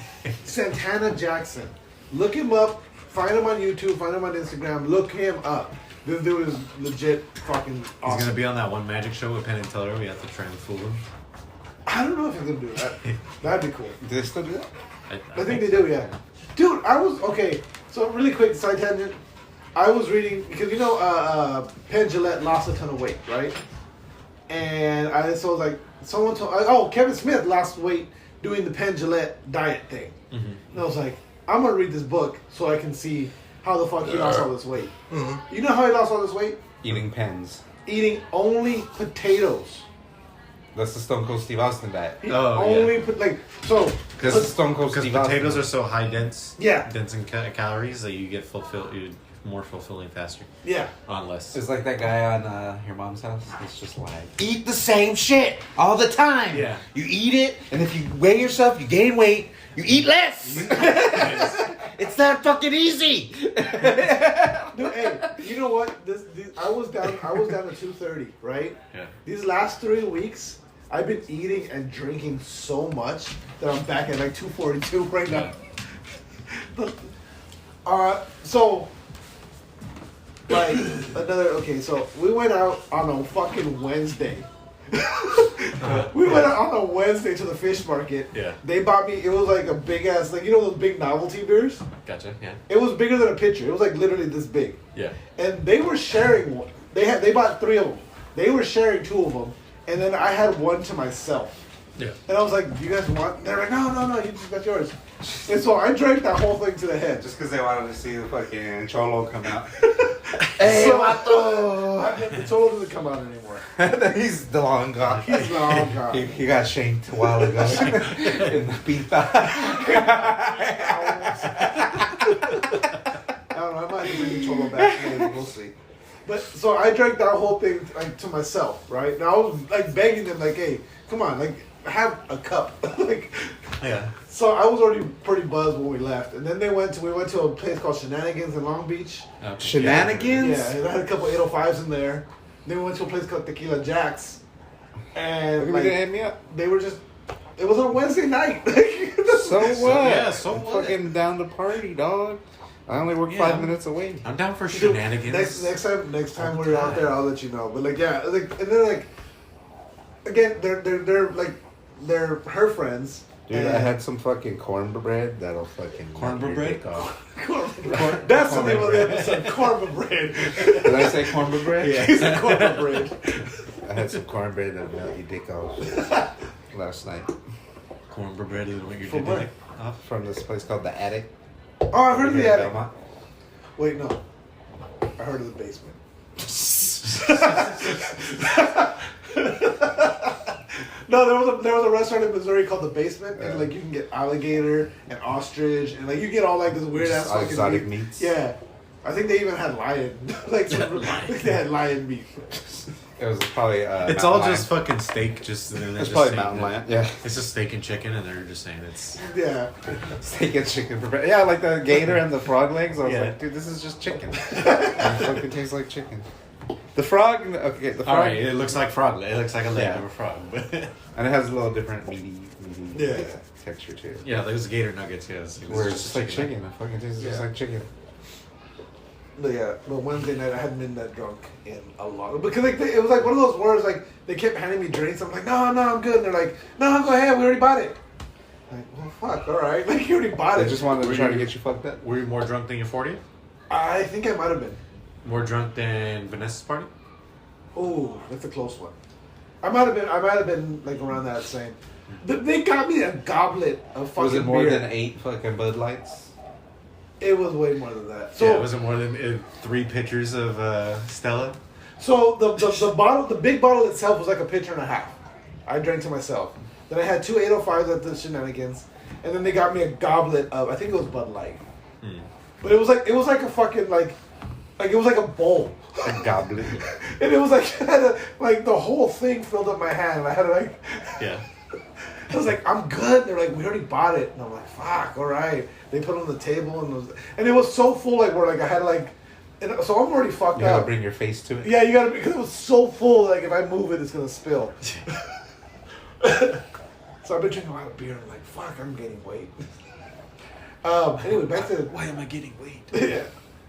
Santana Jackson. Look him up. Find him on YouTube. Find him on Instagram. Look him up. This dude is legit fucking awesome. He's gonna be on that one magic show with Penn and Teller. We have to try and fool him. I don't know if he's gonna do that. That'd be cool. Do they still do that? I think they do, yeah. Dude, okay. So really quick side tangent. I was reading because Penn Jillette lost a ton of weight, right? And I was like, someone told, Kevin Smith lost weight doing the Penn Jillette diet thing. Mm-hmm. And I was like, I'm gonna read this book so I can see how the fuck he lost all this weight. Mm-hmm. You know how he lost all this weight? Eating pens. Eating only potatoes. That's the Stone Cold Steve Austin diet. Because Stone Cold Steve potatoes Austin. are so high dense in calories that you get you're more fulfilling faster. Yeah. On less. It's like that guy on Your Mom's House. It's just like, eat the same shit all the time. Yeah. You eat it, and if you weigh yourself, you gain weight. You eat less. It's that fucking easy. Dude, hey, you know what? I was down to 230, right? Yeah. These last 3 weeks, I've been eating and drinking so much that I'm back at like 242 right now. So we went out on a fucking Wednesday. We went out on a Wednesday to the fish market. Yeah. They bought me, it was like a big ass, like, you know those big novelty beers? Gotcha, yeah. It was bigger than a pitcher. It was like literally this big. Yeah. And they were sharing one. They bought 3 of them. They were sharing 2 of them. And then I had one to myself. Yeah. And I was like, do you guys want? They're like, no, that's yours. And so I drank that whole thing to the head. Just because they wanted to see the fucking Cholo come out. Hey, the Cholo doesn't come out anymore. He's long gone. He's long gone. He got shanked a while ago in the pizza. I don't know. I might have to bring the Cholo back. Maybe. We'll see. But so I drank that whole thing like to myself, right? And I was like begging them, like, "Hey, come on, like have a cup." Like, yeah. So I was already pretty buzzed when we left, and then we went to a place called Shenanigans in Long Beach. Shenanigans? Yeah, and I had a couple 805s in there. Then we went to a place called Tequila Jack's, and Like, hit me up. they were just. It was on Wednesday night. So what? Yeah, so I'm what? fucking down to party, dog. I only work 5 minminutes away. I'm down for Dude, shenanigans. Next time we're out there, I'll let you know. But like, yeah, like, and then like, again, they're her friends. Dude, I had some fucking cornbread that'll fucking Cornbread? Cornbread. That's the name of the episode. Cornbread. Did I say cornbread? Yeah, he said cornbread. I had some cornbread that'll melt your dick off last night. Cornbread is what you're From doing. where? From this place called The Attic. Oh, I heard of the Here in attic. Belmont. Wait, no. I heard of the basement. No, there was a restaurant in Missouri called The Basement, and like you can get alligator and ostrich, and like you get all like this weird ass fucking exotic meat. meats. Yeah, I think they even had lion. Like they had lion meat. It was probably. It's Mountain all Lion. just fucking steak. Just and they're It's just probably saying Mountain that- Lion. Yeah. It's just steak and chicken, and they're just saying it's. Yeah. Steak and chicken for breakfast. Yeah, like the gator and the frog legs. I was Yeah. like, dude, this is just chicken. It fucking tastes like chicken. The frog. Okay, the frog. All right, it looks like frog. It looks like a leg Yeah. of a frog, but And it has a little different meaty Yeah. texture to it. yeah, those gator nuggets. Yes, Where it's just like chicken. It fucking tastes just Yeah. like chicken. But Wednesday night I hadn't been that drunk in a long because like it was like one of those words like they kept handing me drinks. I'm like, no, I'm good. And they're like, no, go ahead, we already bought it. I'm like, well, fuck, all right, like you already bought it. They just wanted to try to get you fucked up. Were you more drunk than your 40th? I think I might have been. More drunk than Vanessa's party? Oh, that's a close one. I might have been like around that same. They got me a goblet of fucking Was it more beer. than 8 fucking Bud Lights? It was way more than that. So Yeah, was it more than 3 pitchers of Stella? So the bottle, the big bottle itself was like a pitcher and a half. I drank to myself. Then I had 2 805s at the Shenanigans, and then they got me a goblet of I think it was Bud Light. But it was like a fucking like it was like a bowl. A goblet. And it was like I had to, like the whole thing filled up my hand, and I had to like. Yeah. I was like, I'm good. They're like, we already bought it, and I'm like, fuck, all right. They put it on the table, and it was so full, like where like I had to like, and so I'm already fucked You gotta up. bring your face to it. Yeah, you gotta because it was so full. Like if I move it, it's gonna spill. So I've been drinking a lot of beer, and I'm like, fuck, I'm gaining weight. Anyway, back to why am I getting weight? yeah,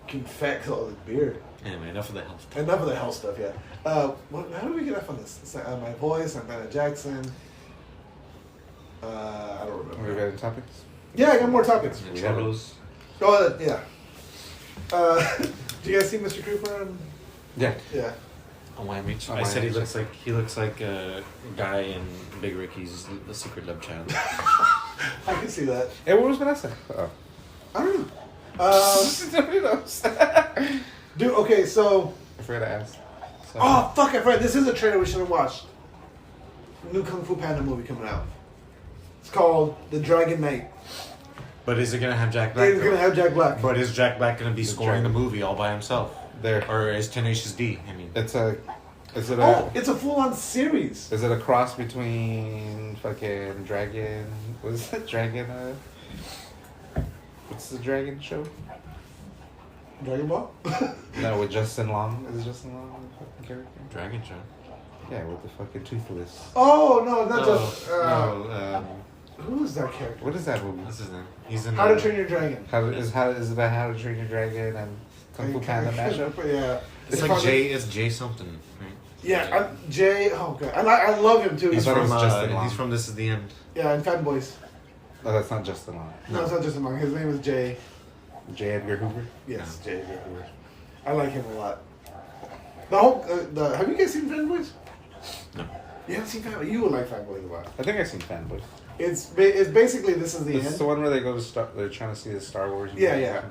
confex all this beer. Anyway, enough of the health. Enough of the health stuff, yeah. How do we get off on this? My voice, Santana Jackson. I don't remember. We got any topics? Yeah, I got more topics. Churros. Oh, yeah. Do you guys see Mr. Cooper? Yeah. Yeah. Oh, Miami. Oh, I said Miami. he looks like a guy in Big Ricky's The Secret Love Child. I can see that. Hey, what was Vanessa? Oh. I don't know. Who knows? Dude, okay, so. I forgot to ask. So, Oh, fuck, I forgot. This is a trailer we should have watched. New Kung Fu Panda movie coming out. It's called The Dragon Knight. But is it gonna have Jack Black? It's going to have Jack Black. But is Jack Black gonna be scoring the Dragon. movie all by himself? there. Or is Tenacious D? I mean, It's a. Is it a? Oh, it's a full-on series. Is it a cross between fucking Dragon? What is that Dragon? What's the Dragon show? Dragon Ball? No, with Justin Long. Is it Justin Long the fucking character? Dragon Show. Yeah, with the fucking toothless. Oh, no, not just. no. Who is that character? What is that movie? What's his name? He's in. How to Train Your Dragon. Is it about How to Train Your Dragon and Kung Fu Panda mashup? Yeah. It's like It's Jay something, right? Yeah, Jay. Oh god, and I love him too. I He's thought it from was Justin Long. He's from This Is the End. yeah, and Fanboys. Oh, that's not Justin Long. No, it's not just among. His name is Jay. J. Edgar Hoover. Yes, Jay. I like him a lot. The whole. Have you guys seen Fanboys? No. You haven't seen Fanboys. You would like Fanboys a lot. I think I've seen Fanboys. It's basically This Is the It's End. the one where they go to they're trying to see the Star Wars. Yeah, yeah.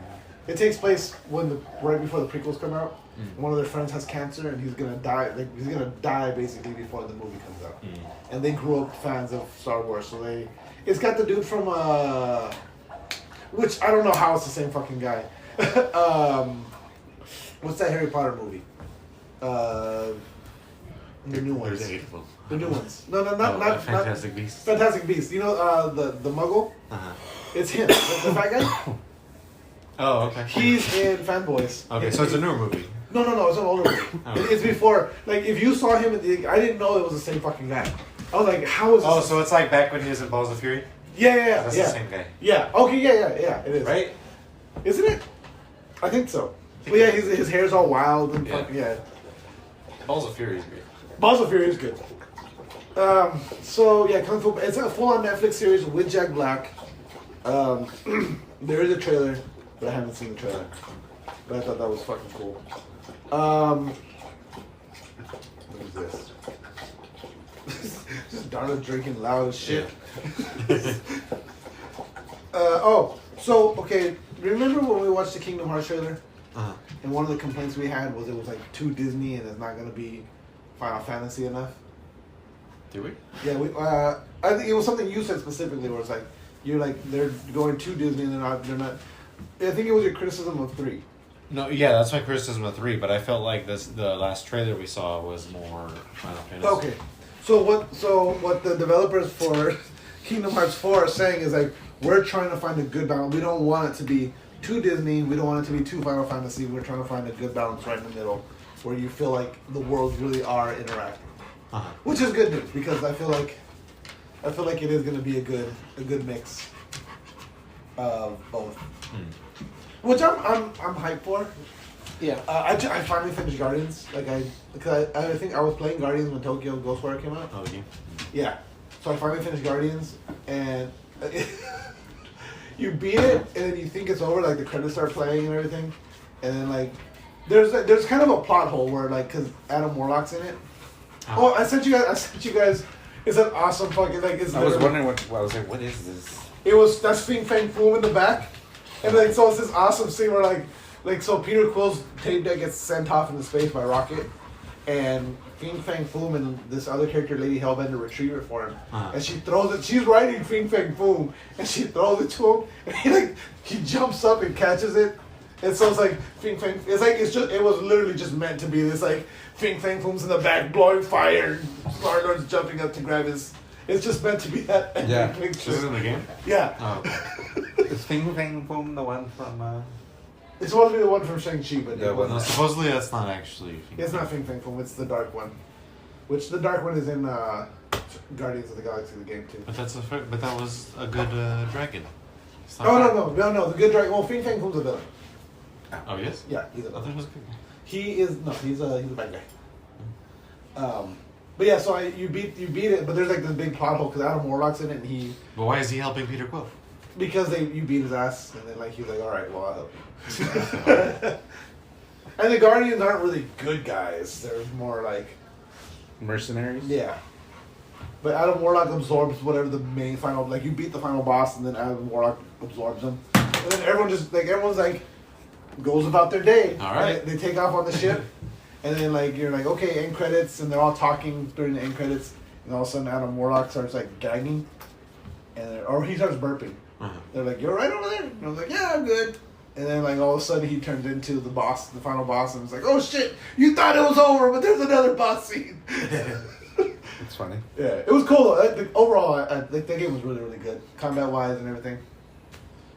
It takes place right before the prequels come out. One of their friends has cancer and he's gonna die. Like he's gonna die basically before the movie comes out. And they grew up fans of Star Wars, so it's got the dude from which I don't know how it's the same fucking guy. What's that Harry Potter movie? The new ones. There's 8 of them. The new ones. No, not Fantastic Beasts. Fantastic Beasts. You know the Muggle? Uh-huh. It's him. The fat guy. Oh, okay. He's in Fanboys. Okay, so it's a newer movie. No, it's an older movie. Oh. It's before, like, if you saw him, I didn't know it was the same fucking guy. I was like, how is this? Oh, so it's like back when he was in Balls of Fury? Yeah. That's the same guy. Yeah, okay, yeah, it is. Right? Isn't it? I think so. Well, yeah, his hair's all wild and fucking, yeah. Balls of Fury is great. Balls of Fury is good. So, yeah, Kung Fu, it's a full-on Netflix series with Jack Black. There is a trailer, but I haven't seen the trailer. But I thought that was fucking cool. What is this? Just Darla drinking loud as shit. Okay. Remember when we watched the Kingdom Hearts trailer? Uh-huh. And one of the complaints we had was it was like too Disney and it's not gonna be Final Fantasy enough. Did we? Yeah, I think it was something you said specifically where it's like they're going too Disney and they're not. I think it was your criticism of 3. No, yeah, that's my criticism of 3, but I felt like the last trailer we saw was more Final Fantasy. Okay. So what the developers for Kingdom Hearts 4 are saying is like we're trying to find a good balance. We don't want it to be too Disney. We don't want it to be too Final Fantasy. We're trying to find a good balance right in the middle where you feel like the worlds really are interacting. Uh-huh. Which is good news because I feel like it is going to be a good mix of both. Which I'm hyped for. Yeah. I finally finished Guardians. Because I think I was playing Guardians when Tokyo Ghostwire came out. Oh, yeah. Yeah. So I finally finished Guardians, and you beat it, and then you think it's over, like the credits start playing and everything, and then like there's kind of a plot hole where like because Adam Warlock's in it. Oh, I sent you guys. It's an awesome fucking like. It's I was wondering what I was like. What is this? That's Fing Fang Foom in the back, and like so it's this awesome scene where like so Peter Quill's tape deck gets sent off into space by rocket, and Fing Fang Foom and this other character, Lady Hellbender, retrieve it for him, and she throws it. She's riding Fing Fang Foom, and she throws it to him, and he jumps up and catches it, and so it's like Fing Fang. It was literally just meant to be this like Fing Fang Foom's in the back blowing fire, and Star-Lord's jumping up to grab his. It's just meant to be that. Yeah. This is in the game? Yeah. Oh. Is Fing Fang Boom the one from? It's supposed to be the one from Shang-Chi, but Yeah, No, supposedly that's not actually. it's not Fing Fang Foom. It's the dark one, which the dark one is in Guardians of the Galaxy, the game too. But that was a good dragon. It's not Oh bad. no! The good dragon. Well, Fing Fang Foom's a villain. Oh, yes? Yeah, he's a I thought villain. it was good. He's a bad guy. But yeah, so you beat it, but there's like this big plot hole because Adam Warlock's in it, and But why is he helping Peter Quill? because you beat his ass, and then like he's like, all right, well I'll help you. And the Guardians aren't really good guys; they're more like Mercenaries. yeah. But Adam Warlock absorbs whatever the main final, like you beat the final boss, and then Adam Warlock absorbs them, and then everyone's like goes about their day. All right. And they take off on the ship. And then, like, you're like, okay, end credits, and they're all talking during the end credits, and all of a sudden Adam Warlock starts, like, gagging, or he starts burping. They're like, you're right over there? And I was like, yeah, I'm good. And then, like, all of a sudden he turns into the boss, the final boss, and it's like, oh, shit, you thought it was over, but there's another boss scene. It's funny. Yeah, it was cool, though. Overall, that game was really, really good, combat-wise and everything.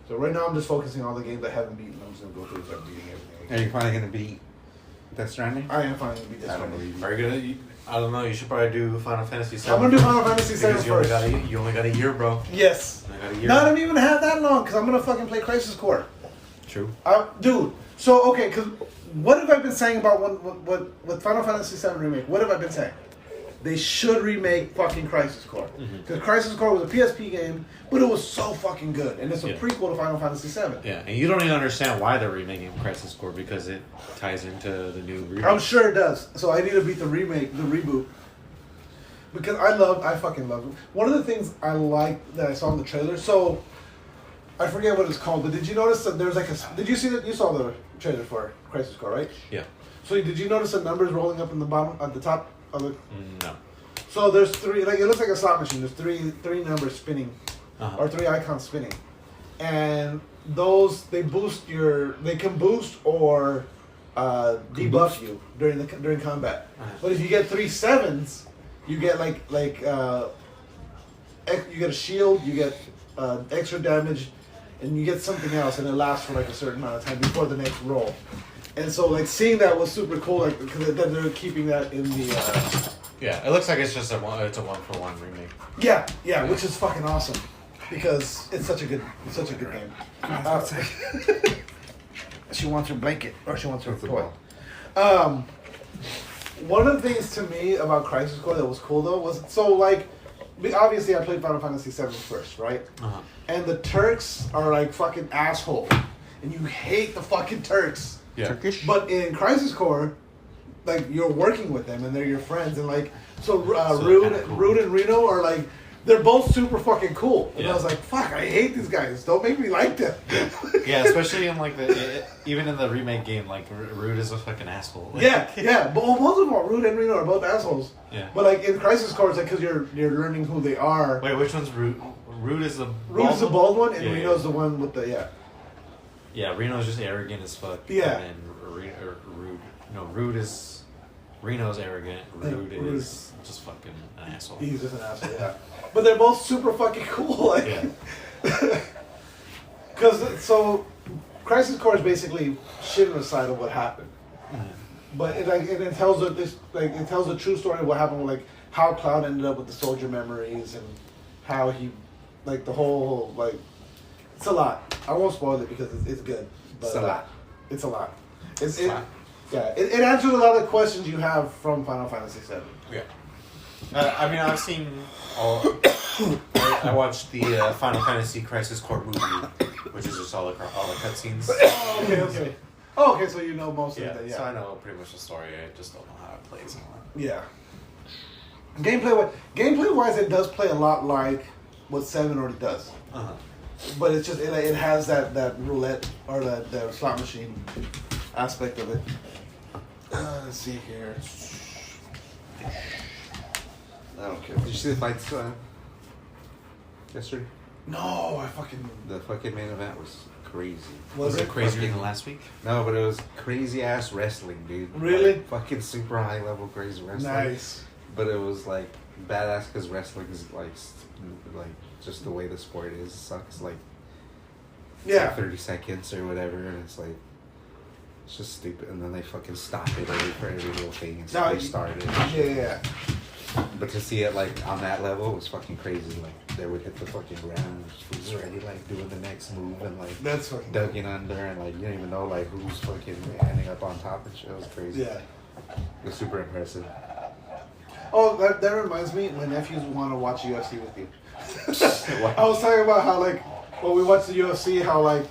So right now I'm just focusing on all the games I haven't beaten. I'm just going to go through and start beating everything. Are you finally gonna beat Death Stranding? I am finally going to beat this I don't one. believe you. Are you gonna? I don't know. You should probably do Final Fantasy VII. I'm going to do Final Fantasy VII because first. you only got a year, bro. Yes. You only got a year. Not even have that long, because I'm going to fucking play Crisis Core. True. Dude, so, okay, because what have I been saying about what Final Fantasy VII Remake? What have I been saying? They should remake fucking Crisis Core. Because Crisis Core was a PSP game, but it was so fucking good. And it's a prequel to Final Fantasy VII. Yeah, and you don't even understand why they're remaking Crisis Core because it ties into the new remake. I'm sure it does. So I need to beat the remake, the reboot. Because I fucking love it. One of the things I like that I saw in the trailer, so I forget what it's called, but did you notice that there's like did you see that? You saw the trailer for Crisis Core, right? Yeah. So did you notice the numbers rolling up in the bottom, at the top of the... No. So there's three, like it looks like a slot machine. There's three numbers spinning, or three icons spinning, and those they can boost or debuff you during combat. But if you get 3 sevens, you get you get a shield, you get extra damage, and you get something else, and it lasts for like a certain amount of time before the next roll. And so like seeing that was super cool, like because they're keeping that in the. Yeah, it looks like it's just a one-for-one remake. Yeah, which is fucking awesome because it's such a good game. She wants her blanket or she wants her toy. One of the things to me about Crisis Core that was cool though was obviously I played Final Fantasy VII first, right? And the Turks are like fucking assholes, and you hate the fucking Turks. Yeah. Turkish? But in Crisis Core, like you're working with them and they're your friends, and like so Rude and Reno are like they're both super fucking cool. And I was like, fuck, I hate these guys. Don't make me like them. Yeah, especially in like even in the remake game, like Rude is a fucking asshole. Yeah. But both of them are Rude and Reno are both assholes. Yeah. But like in Crisis Core, it's like because you're learning who they are. Wait, which one's Rude? Rude is the bald one, and yeah, Reno's the one with the Yeah, Reno's just arrogant as fuck. Yeah. And Rude is Reno's arrogant. Rude is just fucking an asshole. He's just an asshole. Yeah. But they're both super fucking cool. Like, because Crisis Core is basically shit on the side of what happened. But it tells the true story of what happened, with, like how Cloud ended up with the soldier memories and how he, like the whole it's a lot. I won't spoil it because it's good. But, It's a lot. It's a lot. It answers a lot of the questions you have from Final Fantasy VII. Yeah. I mean, I've seen I watched the Final Fantasy Crisis Core movie, which is just all the cutscenes. Oh, okay. Oh, okay, so you know most of it. Yeah. So I know pretty much the story. I just don't know how it plays. Yeah. Gameplay wise, it does play a lot like what 7 already does. Uh-huh. But it's just it has that roulette or that slot machine aspect of it. Let's see here. I don't care. Did you see the fights yesterday? No, I fucking. The fucking main event was crazy. Was it crazier than last week? No, but it was crazy ass wrestling, dude. Really? Like, fucking super high level crazy wrestling. Nice. But it was like badass because wrestling is like just the way the sport is sucks. Like it's like 30 seconds or whatever, and it's like it's just stupid. And then they fucking stop it for every little thing and restart it. Yeah. But to see it like on that level was fucking crazy. Like they would hit the fucking ground, and who's already like doing the next move and like that's fucking ducking under, and like you don't even know like who's fucking ending up on top and shit. It was crazy. Yeah. It was super impressive. Oh, that reminds me. My nephews want to watch UFC with you. I was talking about how like when we watch the UFC, how like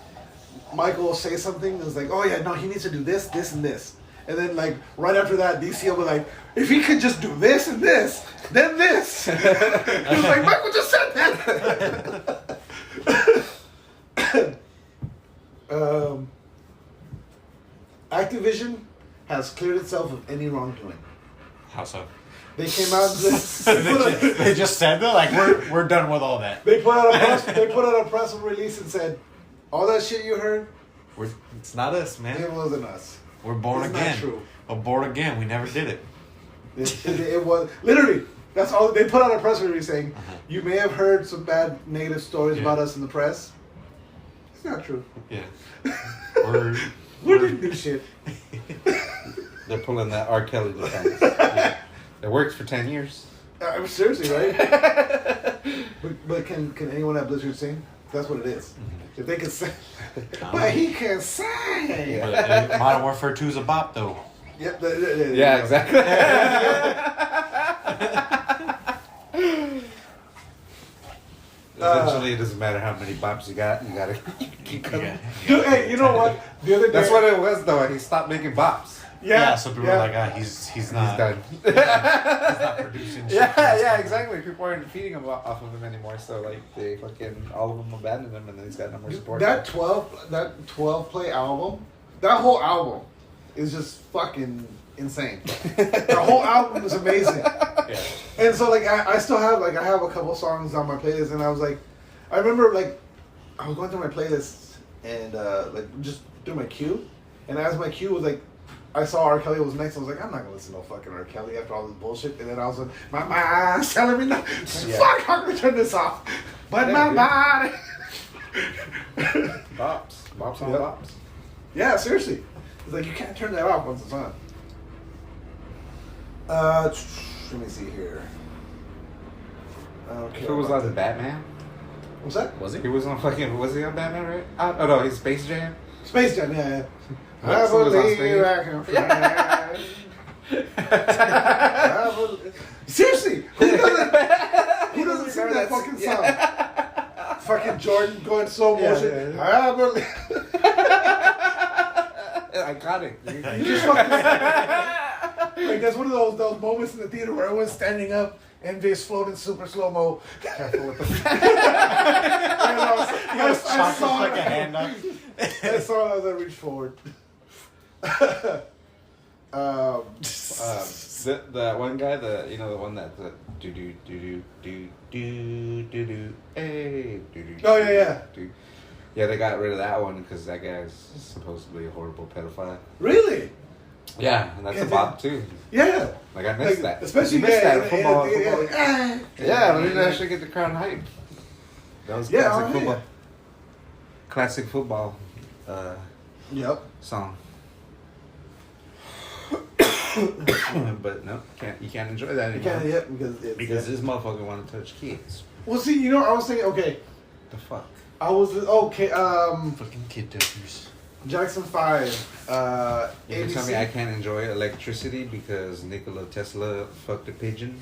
Michael will say something and it's like, oh yeah, no, he needs to do this, this, and this. And then, like, right after that, DC will be like, if he could just do this and this, then this. He was like, Michael just said that. Activision has cleared itself of any wrongdoing. How so? They came out and they just said that? Like, we're done with all that. They put out a press release and said, all that shit you heard, it's not us, man. it wasn't us. We're born It's again. not true. We're born again. We never did it. It was literally. That's all they put out a press release saying. You may have heard some bad negative stories about us in the press. It's not true. Yeah. We didn't do shit. They're pulling that R. Kelly defense. Yeah. It worked for 10 years. Seriously, right? but can anyone at Blizzard sing? That's what it is. If they can sing, but he can sing. But, Modern Warfare 2 is a bop, though. Yep. Yeah, exactly. Eventually, it doesn't matter how many bops you got. You gotta keep coming. Dude, hey, you know what? The other day, that's what it was, though. He stopped making bops. Yeah, so people were like, he's not. He's done. He's not producing shit. Yeah, exactly. People aren't feeding him off of him anymore, so like they fucking all of them abandoned him, and then he's got no more support. That 12 play album, that whole album is just fucking insane. The whole album is amazing. Yeah. And so like I still have I have a couple songs on my playlist, and I was like, I remember like I was going through my playlist and like just through my queue, and as my queue was like, I saw R. Kelly was next. I was like, I'm not gonna listen to no fucking R. Kelly after all this bullshit. And then I was like, my mind's telling me no. Fuck, how can we turn this off? But my mind. Bops on bops. Yeah, seriously. It's like you can't turn that off once it's on. Let me see here. If it was on the Batman. What's that? Was he? He was on fucking. Was he on Batman? Right? Oh no, he's Space Jam. Space Jam, yeah. I What song was on believe I can fly. Seriously, who doesn't sing that fucking song? Fucking Jordan going slow motion. Yeah. I believe. Iconic. You just fucking like that's one of those moments in the theater where everyone's standing up and they're floating super slow mo. Careful with the. I saw like a hand up. I saw it as I reached forward. The one guy, the one that do hey do. Oh yeah. Yeah, they got rid of that one because that guy's supposedly a horrible pedophile. Really? Yeah, and that's a bop too. Yeah. Like I missed that. Especially you missed that football. Yeah, we didn't actually get the crowd hype. That was classic football. Yeah. Classic football. Yep. Song. But no, you can't enjoy that You anymore. can't yet Because this motherfucker want to touch kids. Well, see, I was thinking, okay, The fuck? I was okay. Fucking kid dopers. Jackson 5. You tell me ABC. I can't enjoy electricity because Nikola Tesla fucked a pigeon?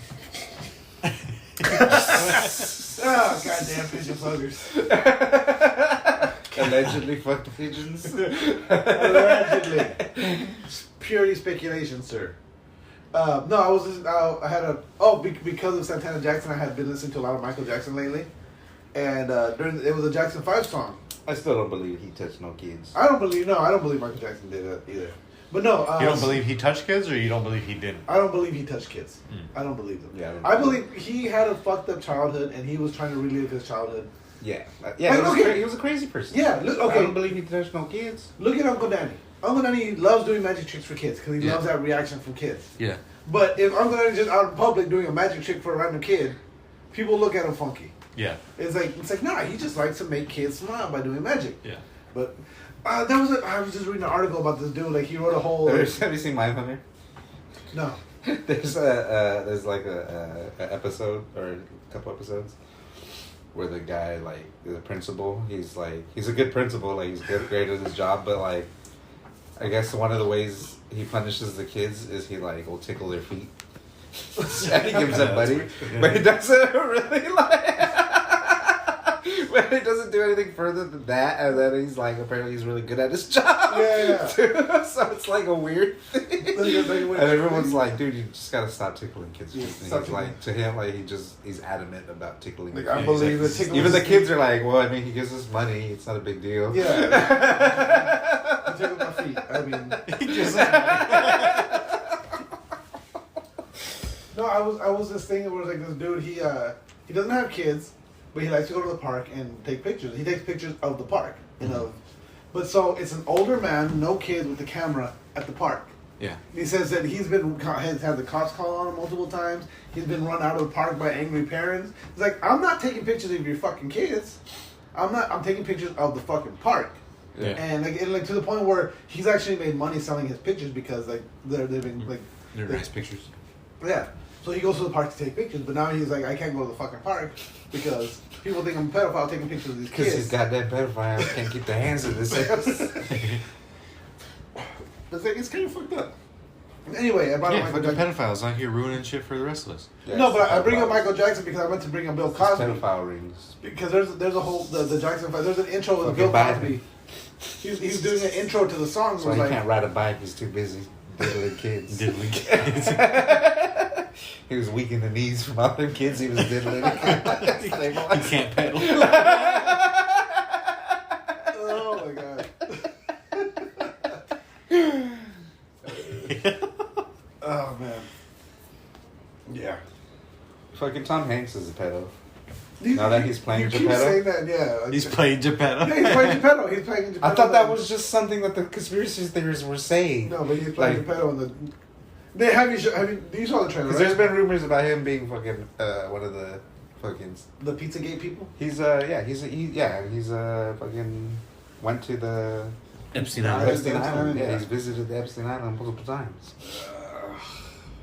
Oh, goddamn pigeon fuckers. Allegedly fucked pigeons? Allegedly. It's purely speculation, sir. No, I was just, I had a, because of Santana Jackson, I had been listening to a lot of Michael Jackson lately. And it was a Jackson 5 song. I still don't believe he touched no kids. I don't believe Michael Jackson did it either. But no. You don't believe he touched kids, or you don't believe he didn't? I don't believe he touched kids. I don't believe them. Yeah, I believe he had a fucked up childhood and he was trying to relive his childhood. Yeah. He was a crazy person. Yeah, look, okay. I don't believe he touched no kids. Look at Uncle Danny. Uncle Danny loves doing magic tricks for kids because he Yeah. loves that reaction from kids. Yeah. But if Uncle Danny's just out in public doing a magic trick for a random kid, people look at him funky. Yeah. It's like nah, he just likes to make kids smile by doing magic. Yeah. But I was just reading an article about this dude. Like he wrote a whole. Have you seen Mindhunter? No. There's like a episode or a couple episodes where the guy, like, is a principal. He's a good principal, like he's great at his job, but like I guess one of the ways he punishes the kids is he like will tickle their feet. And he gives them money, but he doesn't really but he doesn't do anything further than that. And then he's like, apparently he's really good at his job. Yeah. So it's like a weird thing. And everyone's like, dude, you just gotta stop tickling kids' feet. And he's like, to him, like he's adamant about tickling. Like, their I feet. believe He's that tickling. even the kids are like, well, I mean, he gives us money. It's not a big deal. Yeah. Tickle my feet. I mean. No, I was this thing where like this dude. He doesn't have kids, but he likes to go to the park and take pictures. He takes pictures of the park, you know. But so it's an older man, no kids, with the camera at the park. Yeah. He says that has had the cops call on him multiple times. He's been run out of the park by angry parents. He's like, I'm not taking pictures of your fucking kids. I'm taking pictures of the fucking park. Yeah. And like to the point where he's actually made money selling his pictures because like they're been like They're nice pictures. yeah. So he goes to the park to take pictures, but now he's like, I can't go to the fucking park because people think I'm a pedophile taking pictures of these Because kids. he's goddamn pedophile can't keep their hands in his ass. But it's kind of fucked up. Anyway, I brought up Yeah, Michael fucking Jackson. pedophiles out here ruining shit for the rest of us. No, but I bring up Michael Jackson because I went to bring up Bill Cosby. Pedophile rings. Because there's a whole the Jackson 5. There's an intro with Fucking Bill Biden. Cosby. He's doing an intro to the song. So Was he like, can't ride a bike. He's too busy diddling kids. Diddling kids. He was weak in the knees from all them kids he was diddling. He can't pedal. oh my god. Oh man. Yeah. Fucking Tom Hanks is a pedo. You- Now that he's playing you keep Geppetto? saying that, yeah. He's playing Geppetto. Yeah, he's playing Geppetto. He's playing Geppetto. I thought that was just something that the conspiracy theorists were saying. No, but he's playing Like- Geppetto in the. You saw the trailer, Because right? there's been rumors about him being fucking one of the fucking. The Pizzagate people. He's fucking went to the Epstein Island. Epstein Island. Yeah, Yeah. he's visited the Epstein Island multiple times.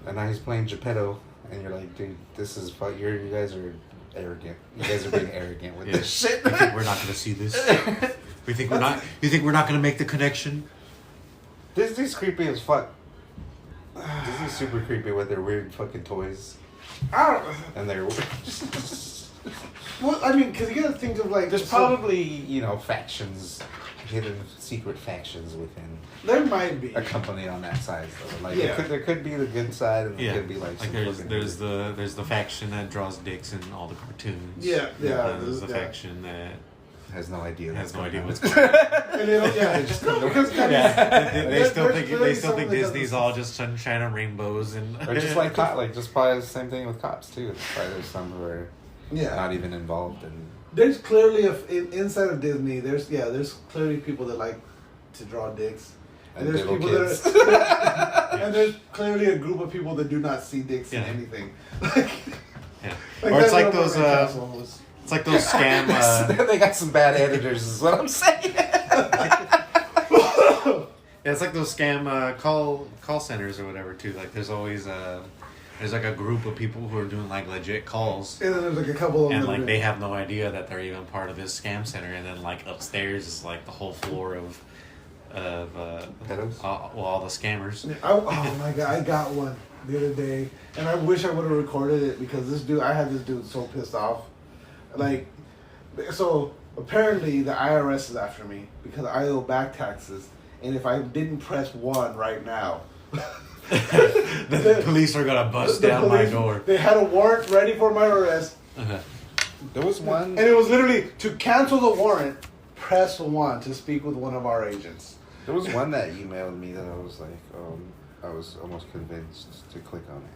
And now he's playing Geppetto, and you're like, dude, this is you guys are arrogant. You guys are being arrogant with this shit. You think we're not going to see this? You think we're not going to make the connection? Disney's creepy as fuck. Disney's super creepy with their weird fucking toys I don't. and their. Well, I mean, because you gotta think of like. There's probably factions, hidden secret factions within There might be. a company on that side. Though. Like Yeah. there could be the good side, and there Yeah, could be like some fucking there's the faction that draws dicks in all the cartoons. Yeah, yeah, There's the yeah. faction that has no idea. has no what's idea going what's on. going on. And they don't, yeah, just no, because Yeah, they There's still clearly think someone that Disney's doesn't- all just sunshine and rainbows and Or just like just probably the same thing with cops too. It's probably there's some who are yeah. not even involved in. There's clearly inside of Disney. There's clearly people that like to draw dicks. And there's diddle people kids. that are, and there's clearly a group of people that do not see dicks in Yeah. anything. Yeah. Like Or it's that like little those mermaid castle was- it's like those scam They got some bad editors, is what I'm saying. yeah, it's like those scam call centers or whatever too. Like there's always there's like a group of people who are doing like legit calls. And then there's like a couple of And them. like that- they have no idea that they're even part of this scam center, and then like upstairs is like the whole floor of Pedos? all the scammers. Oh my god, I got one the other day, and I wish I would have recorded it because I had this dude so pissed off. Like, so apparently the IRS is after me because I owe back taxes, and if I didn't press 1 right now, the police are gonna bust down my door. They had a warrant ready for my arrest. Uh-huh. There was one. And it was literally to cancel the warrant, press 1 to speak with one of our agents. There was one that emailed me that I was like, I was almost convinced to click on it.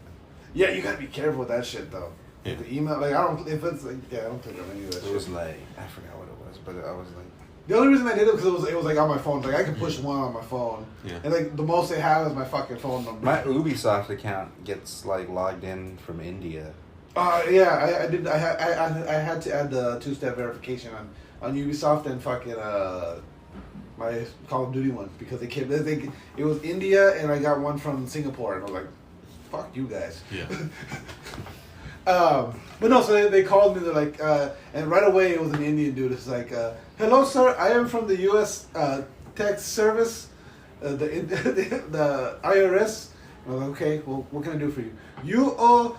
Yeah, you gotta be careful with that shit though. Yeah. The email, like I don't click on any of that It shit. was like, I forgot what it was, but I was like, The only reason I did it because it was like on my phone. Like I can push 1 on my phone, Yeah. and like the most they have is my fucking phone number. my Ubisoft account gets like logged in from India. Yeah, I did. I had to add the 2-step verification on Ubisoft and fucking my Call of Duty one because it was India and I got one from Singapore and I was like, fuck you guys. Yeah. But no, so they called me. They're like, and right away it was an Indian dude. It's like, hello sir, I am from the U.S. Tax Service, the IRS. I was like, okay, well, what can I do for you? You owe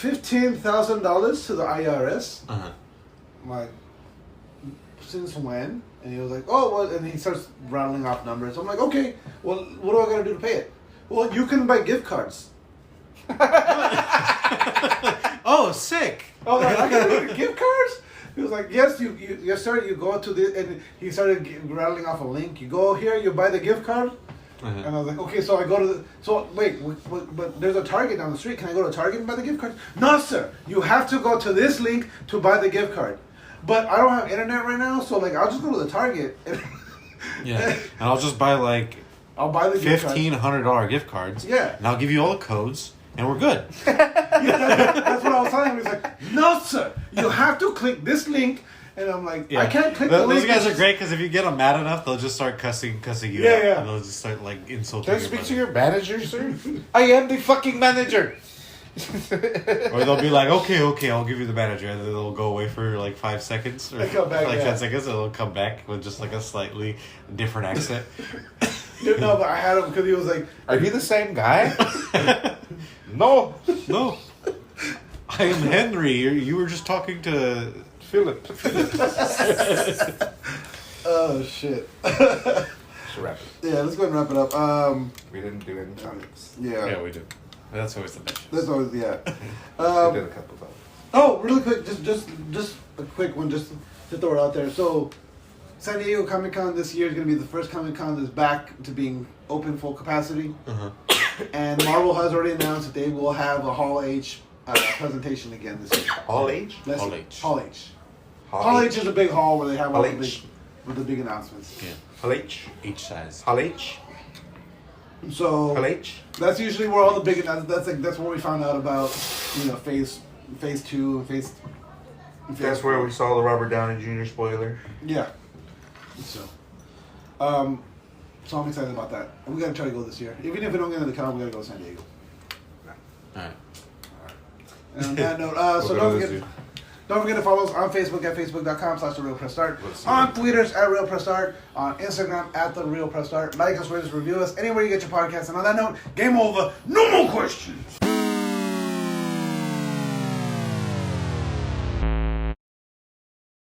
$15,000 to the IRS. Uh-huh. I'm like, since when? And he was like, oh, well, and he starts rattling off numbers. I'm like, okay, well, what do I gotta do to pay it? Well, you can buy gift cards. Oh, sick! I was like, I can do gift cards? He was like, yes, yes, sir. You go to this, and he started rattling off a link. You go here, you buy the gift card. Uh-huh. And I was like, okay, so I go to but there's a Target down the street. Can I go to Target and buy the gift card? No, sir. You have to go to this link to buy the gift card. But I don't have internet right now, so like I'll just go to the Target. Yeah, and I'll just buy like I'll buy the gift cards. $1,500 gift cards. Yeah. And I'll give you all the codes, and we're good. That's what I was telling him. He's like, no, sir. You have to click this link. And I'm like, I can't click the link. Those guys are great because if you get them mad enough, they'll just start cussing you out. Yeah. And they'll just start like insulting Can I your speak buddy. to your manager, sir? I am the fucking manager. Or they'll be like, okay, I'll give you the manager. And then they'll go away for like 5 seconds. Or They come back, like yeah. 10 seconds, and they'll come back with just like a slightly different accent. Dude, no, but I had him because he was like, Are you the same guy? No. No. I am Henry. You were just talking to Philip. oh, shit. Should wrap it. Yeah, let's go ahead and wrap it up. We didn't do any topics. Yeah, we do. That's always the best. That's always, yeah. We did a couple of Oh, really quick, just a quick one, just to throw it out there. So, San Diego Comic Con this year is going to be the first Comic Con that's back to being open full capacity. Uh-huh. And Marvel has already announced that they will have a Hall H presentation again this year. Hall H? Hall H. Hall H. Hall H is a big hall where they have all Hall the H. big announcements. Yeah. Hall H? Each size. Hall H? So Hall H? that's usually where all the big that's where we found out about phase 2 and phase. That's where we saw the Robert Downey Jr. spoiler. Yeah. So I'm excited about that, and we gotta try to go this year. Even if we don't get into the con, we gotta go to San Diego. Alright. And on that note, so We'll go to the zoo. don't forget to follow us on Facebook at facebook.com/TheRealPressStart, on Twitters at RealPressStart, on Instagram at TheRealPressStart. Like us, rate us, review us, anywhere you get your podcasts. And on that note, game over. No more questions.